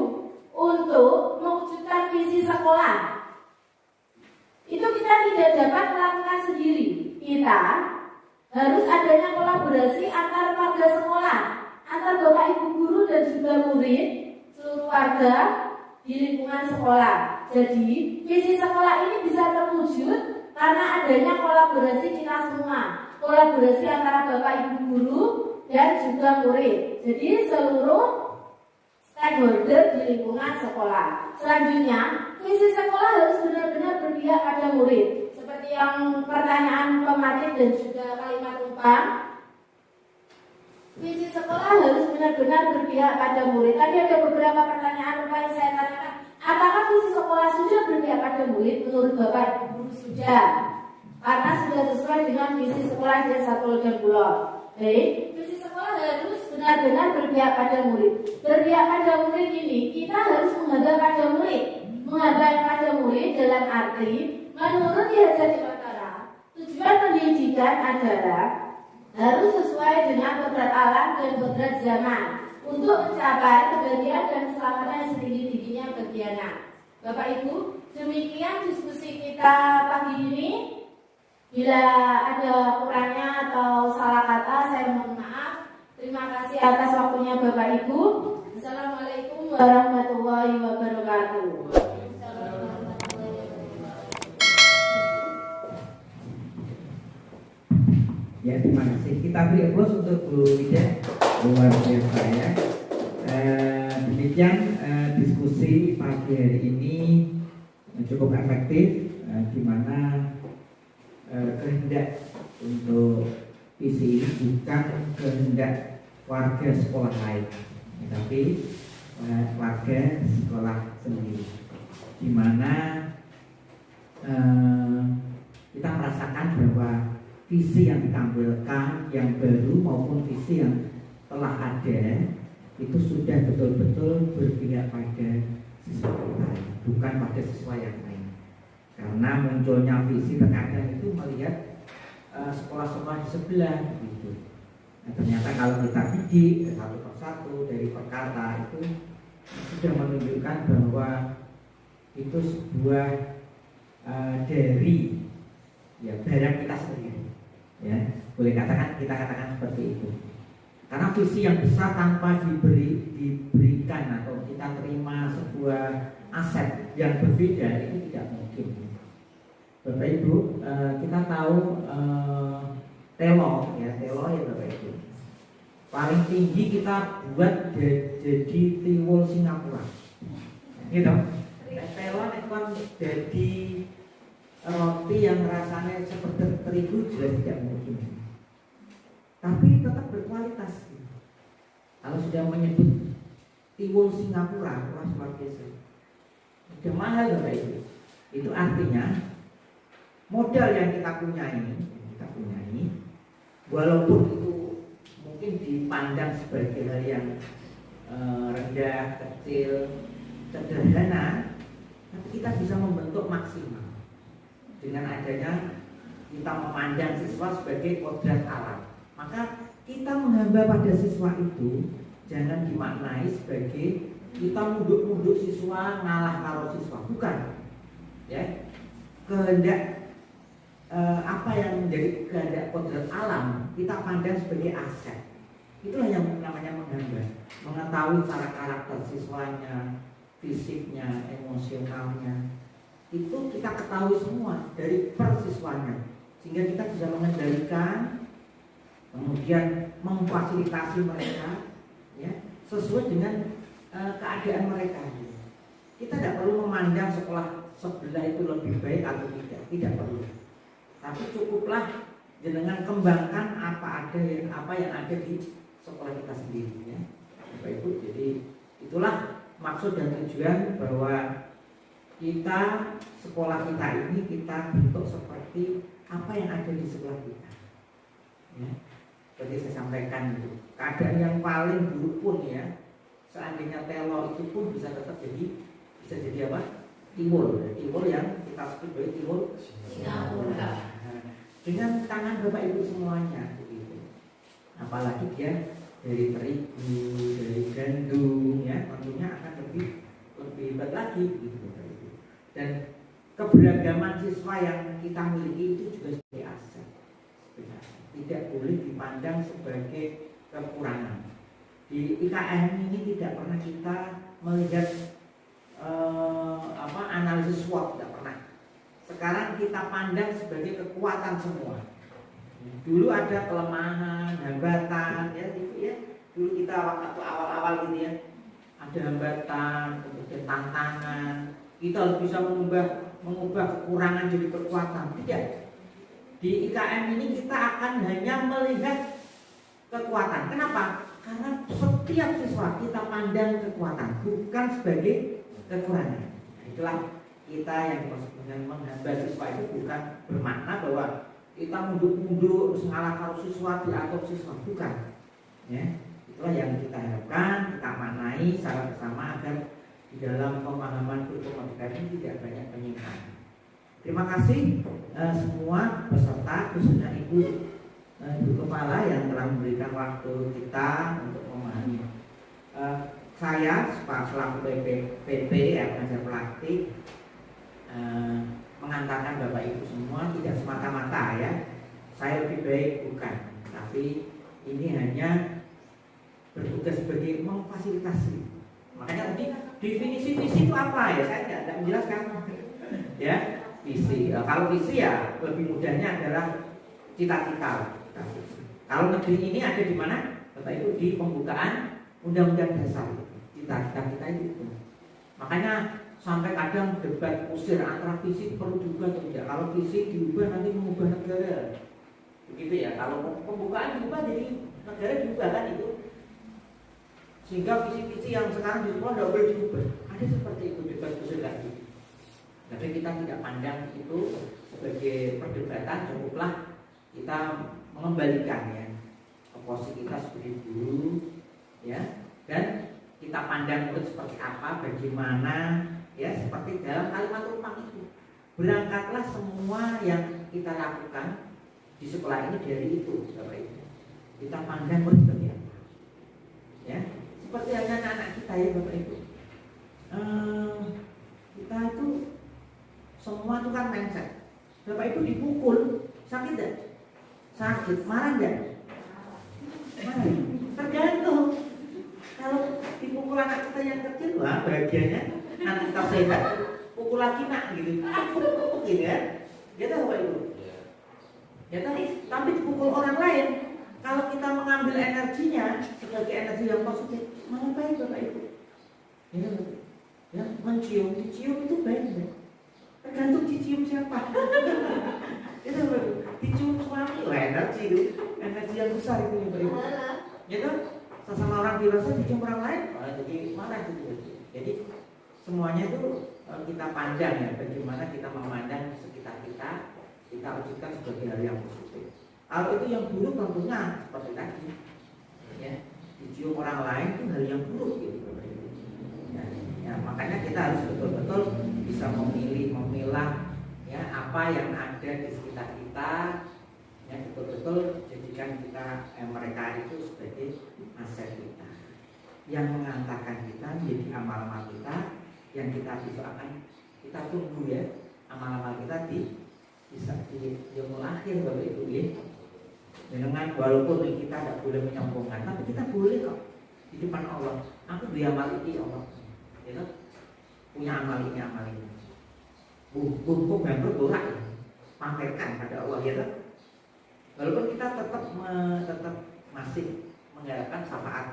untuk mewujudkan visi sekolah itu kita tidak dapat melakukan sendiri. Kita harus adanya kolaborasi antar warga sekolah, antar Bapak Ibu guru dan juga murid, seluruh warga di lingkungan sekolah. Jadi visi sekolah ini bisa terwujud karena adanya kolaborasi kita semua, kolaborasi antara Bapak Ibu guru dan juga murid. Jadi seluruh stakeholder di lingkungan sekolah. Selanjutnya, visi sekolah harus benar-benar berpihak pada murid. Seperti yang pertanyaan kemarin dan juga kalimat umpan, visi sekolah harus benar-benar berpihak pada murid. Tadi ada beberapa pertanyaan yang saya tanyakan. Apakah visi sekolah sudah berpihak pada murid? Menurut Bapak Ibu guru sudah, karena sudah sesuai dengan visi sekolah Desa Satu dan Kulon. Visi sekolah harus benar-benar berpihak pada murid. Berpihak pada murid ini kita harus menghadap pada murid. Menghadap pada murid dalam arti menurut Hajar Dewantara, tujuan pendidikan adalah harus sesuai dengan kodrat alam dan kodrat zaman untuk mencapai kebahagiaan dan keselamatan setinggi-tingginya bagi anak. Bapak Ibu, demikian diskusi kita pagi ini. Bila ada kurangnya atau salah kata, saya mohon maaf. Terima kasih atas waktunya Bapak Ibu. Assalamualaikum warahmatullahi wabarakatuh. Ya, terima kasih. Kita beri aplaus untuk Bu Wida, luar biasa ya. Demikian diskusi pagi hari ini cukup efektif, di mana kehendak untuk visi ini bukan kehendak warga sekolah lain, tapi warga sekolah sendiri, di mana kita merasakan bahwa visi yang ditampilkan yang baru maupun visi yang telah ada itu sudah betul-betul berpihak pada siswa kita, bukan pada siswa yang lain. Karena munculnya visi terkadang itu melihat sekolah-sekolah di sebelah gitu. Nah, ternyata kalau kita didik satu persatu dari perkata itu sudah menunjukkan bahwa itu sebuah dari ya barang kita sendiri. Ya, boleh kita katakan seperti itu. Karena visi yang besar tanpa diberikan atau kita terima sebuah aset yang berbeda itu tidak mungkin. Bapak Ibu, kita tahu telo ya Bapak Ibu. Paling tinggi kita buat jadi tiwul Singapura. Gitu. Telo itu kan jadi roti yang rasanya seperti terigu jelas tidak mungkin, tapi tetap berkualitas. Kalau sudah menyebut tiwul Singapura, wah luar biasa, sudah mahal Bapak Ibu. Itu artinya modal yang kita punyai, walaupun itu mungkin dipandang sebagai hal yang rendah, kecil, sederhana, tapi kita bisa membentuk maksimal. Dengan adanya kita memandang siswa sebagai kodrat alam, maka kita menghamba pada siswa itu jangan dimaknai sebagai kita munduk-munduk siswa, ngalah karo siswa, bukan. Ya, kehendak apa yang menjadi kehendak kodrat alam kita pandang sebagai aset. Itulah yang namanya menghamba, mengetahui cara karakter siswanya, fisiknya, emosionalnya. itu kita ketahui semua dari persiswanya, sehingga kita bisa mengendalikan, kemudian memfasilitasi mereka ya sesuai dengan keadaan mereka. Kita tidak perlu memandang sekolah sebelah itu lebih baik atau tidak perlu. Tapi cukuplah jenengan kembangkan apa yang ada di sekolah kita sendiri ya. Bapak Ibu, jadi itulah maksud dan tujuan bahwa kita sekolah kita ini kita bentuk seperti apa yang ada di sekolah kita. Ya. Seperti saya sampaikan itu, keadaan yang paling buruk pun ya, seandainya telur itu pun bisa tetap jadi apa? Tiwul yang kita sebut sebagai tiwul Singapura. Dengan tangan Bapak Ibu semuanya begitu. Apalagi dia dari terigu, dari gandum ya, tentunya akan lebih hebat lagi begitu Bapak Ibu. Dan keberagaman siswa yang kita miliki itu juga sebagai aset. Tidak boleh dipandang sebagai kekurangan. Di IKN ini tidak pernah kita melihat analisis SWOT, tidak pernah. Sekarang kita pandang sebagai kekuatan semua. Dulu ada kelemahan, hambatan, ya gitu ya. Dulu kita waktu awal-awal gitu ya, ada hambatan, kemudian tantangan. Kita harus bisa mengubah kekurangan jadi kekuatan. Tidak. Di IKM ini kita akan hanya melihat kekuatan. Kenapa? Karena setiap siswa kita pandang kekuatan, bukan sebagai kekurangan. Itulah kita yang dimaksud dengan menghambat siswa itu bukan bermakna bahwa kita munduk-munduk terus ngalah kalau siswa diatur siswa, bukan. Ya, itulah yang kita harapkan, kita maknai secara bersama agar di dalam pemahaman kurikulum merdeka ini tidak banyak penyimpangan. Terima kasih semua peserta, khususnya Ibu Kepala yang telah memberikan waktu kita untuk memahami. Saya selaku PP ya, pengajar pelatih mengantarkan Bapak Ibu semua tidak semata-mata ya saya lebih baik, bukan, tapi ini hanya bertugas sebagai memfasilitasi. Makanya tadi definisi visi itu apa ya, saya tidak menjelaskan ya. Visi, kalau visi ya lebih mudahnya adalah cita-cita. Kalau negeri ini ada di mana Bapak Ibu, di pembukaan Undang-Undang Dasar. Cita-cita kita itu. Makanya sampai kadang debat kusir antara visi perlu diubah atau tidak. Kalau visi diubah nanti mengubah negara, begitu ya. Kalau pembukaan diubah jadi negara diubah kan itu. Sehingga visi-visi yang sekarang di sekolah tidak boleh diubah. Ada seperti itu debat kusir lagi. Tapi kita tidak pandang itu sebagai perdebatan, cukuplah kita mengembalikan ya posisi kita sebagai guru ya, dan kita pandang murid seperti apa, bagaimana ya, seperti dalam kalimat Rupang itu. Berangkatlah semua yang kita lakukan di sekolah ini dari itu, Bapak Ibu. Kita pandang murid seperti apa. Ya, seperti anak-anak kita ya Bapak Ibu. Kita itu semua itu kan mindset. Bapak Ibu dipukul, sakit enggak? Sakit, marah enggak? Marah. Tergantung. Kalau dipukul anak kita yang kecil, wah bahagianya anak kita sehat, pukul lagi nak gitu, gitu ya. Dia tahu Bapak Ibu. Ya tapi dipukul orang lain, kalau kita mengambil energinya sebagai energi yang positif, malah baik Bapak Ibu. Ya, mencium, dicium itu baik. Tergantung dicium siapa. Itu dicium suami, energi itu, energi yang besar itu Bapak Ibu. Ya kan? Sesama orang dewasa dicium orang lain, jadi marah gitu. Jadi semuanya itu kita pandang ya, bagaimana kita memandang sekitar kita wujudkan sebagai hal yang positif. Kalau itu yang buruk tentunya seperti tadi, ya, dicium orang lain itu hal yang buruk gitu. Ya, makanya kita harus betul-betul bisa memilah ya apa yang ada di sekitar kita, ya betul-betul jadikan kita mereka itu sebagai aset kita yang mengantarkan kita menjadi amal-amal kita yang kita bisa akan kita tunggu ya, amal-amal kita bisa di yaumul akhir Bapak Ibu ya. Dengan walaupun kita tidak boleh menyombongkan, tapi kita boleh kok di depan Allah. Aku punya amal ini Allah, ya, punya amal ini. untuk berdoa pamerkan pada Allah ya. Walaupun kita tetap masih mengharapkan syafaat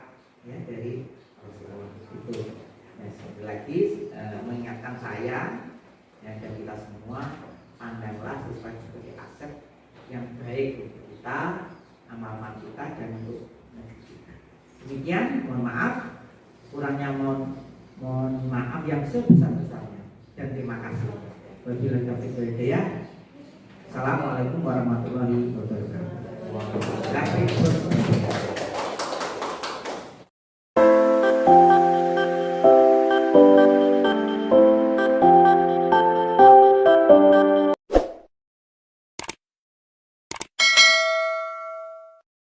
ya dari Rasulullah itu. Nah, sekali lagi mengingatkan saya ya, dan kita semua, pandanglah siswa sebagai aset yang baik untuk kita, amal-amal kita dan untuk negeri kita. Demikian, mohon maaf kurangnya, mohon maaf yang sebesar-besarnya dan terima kasih. Wabillahi taufiq wal hidayah. Assalamualaikum warahmatullahi wabarakatuh.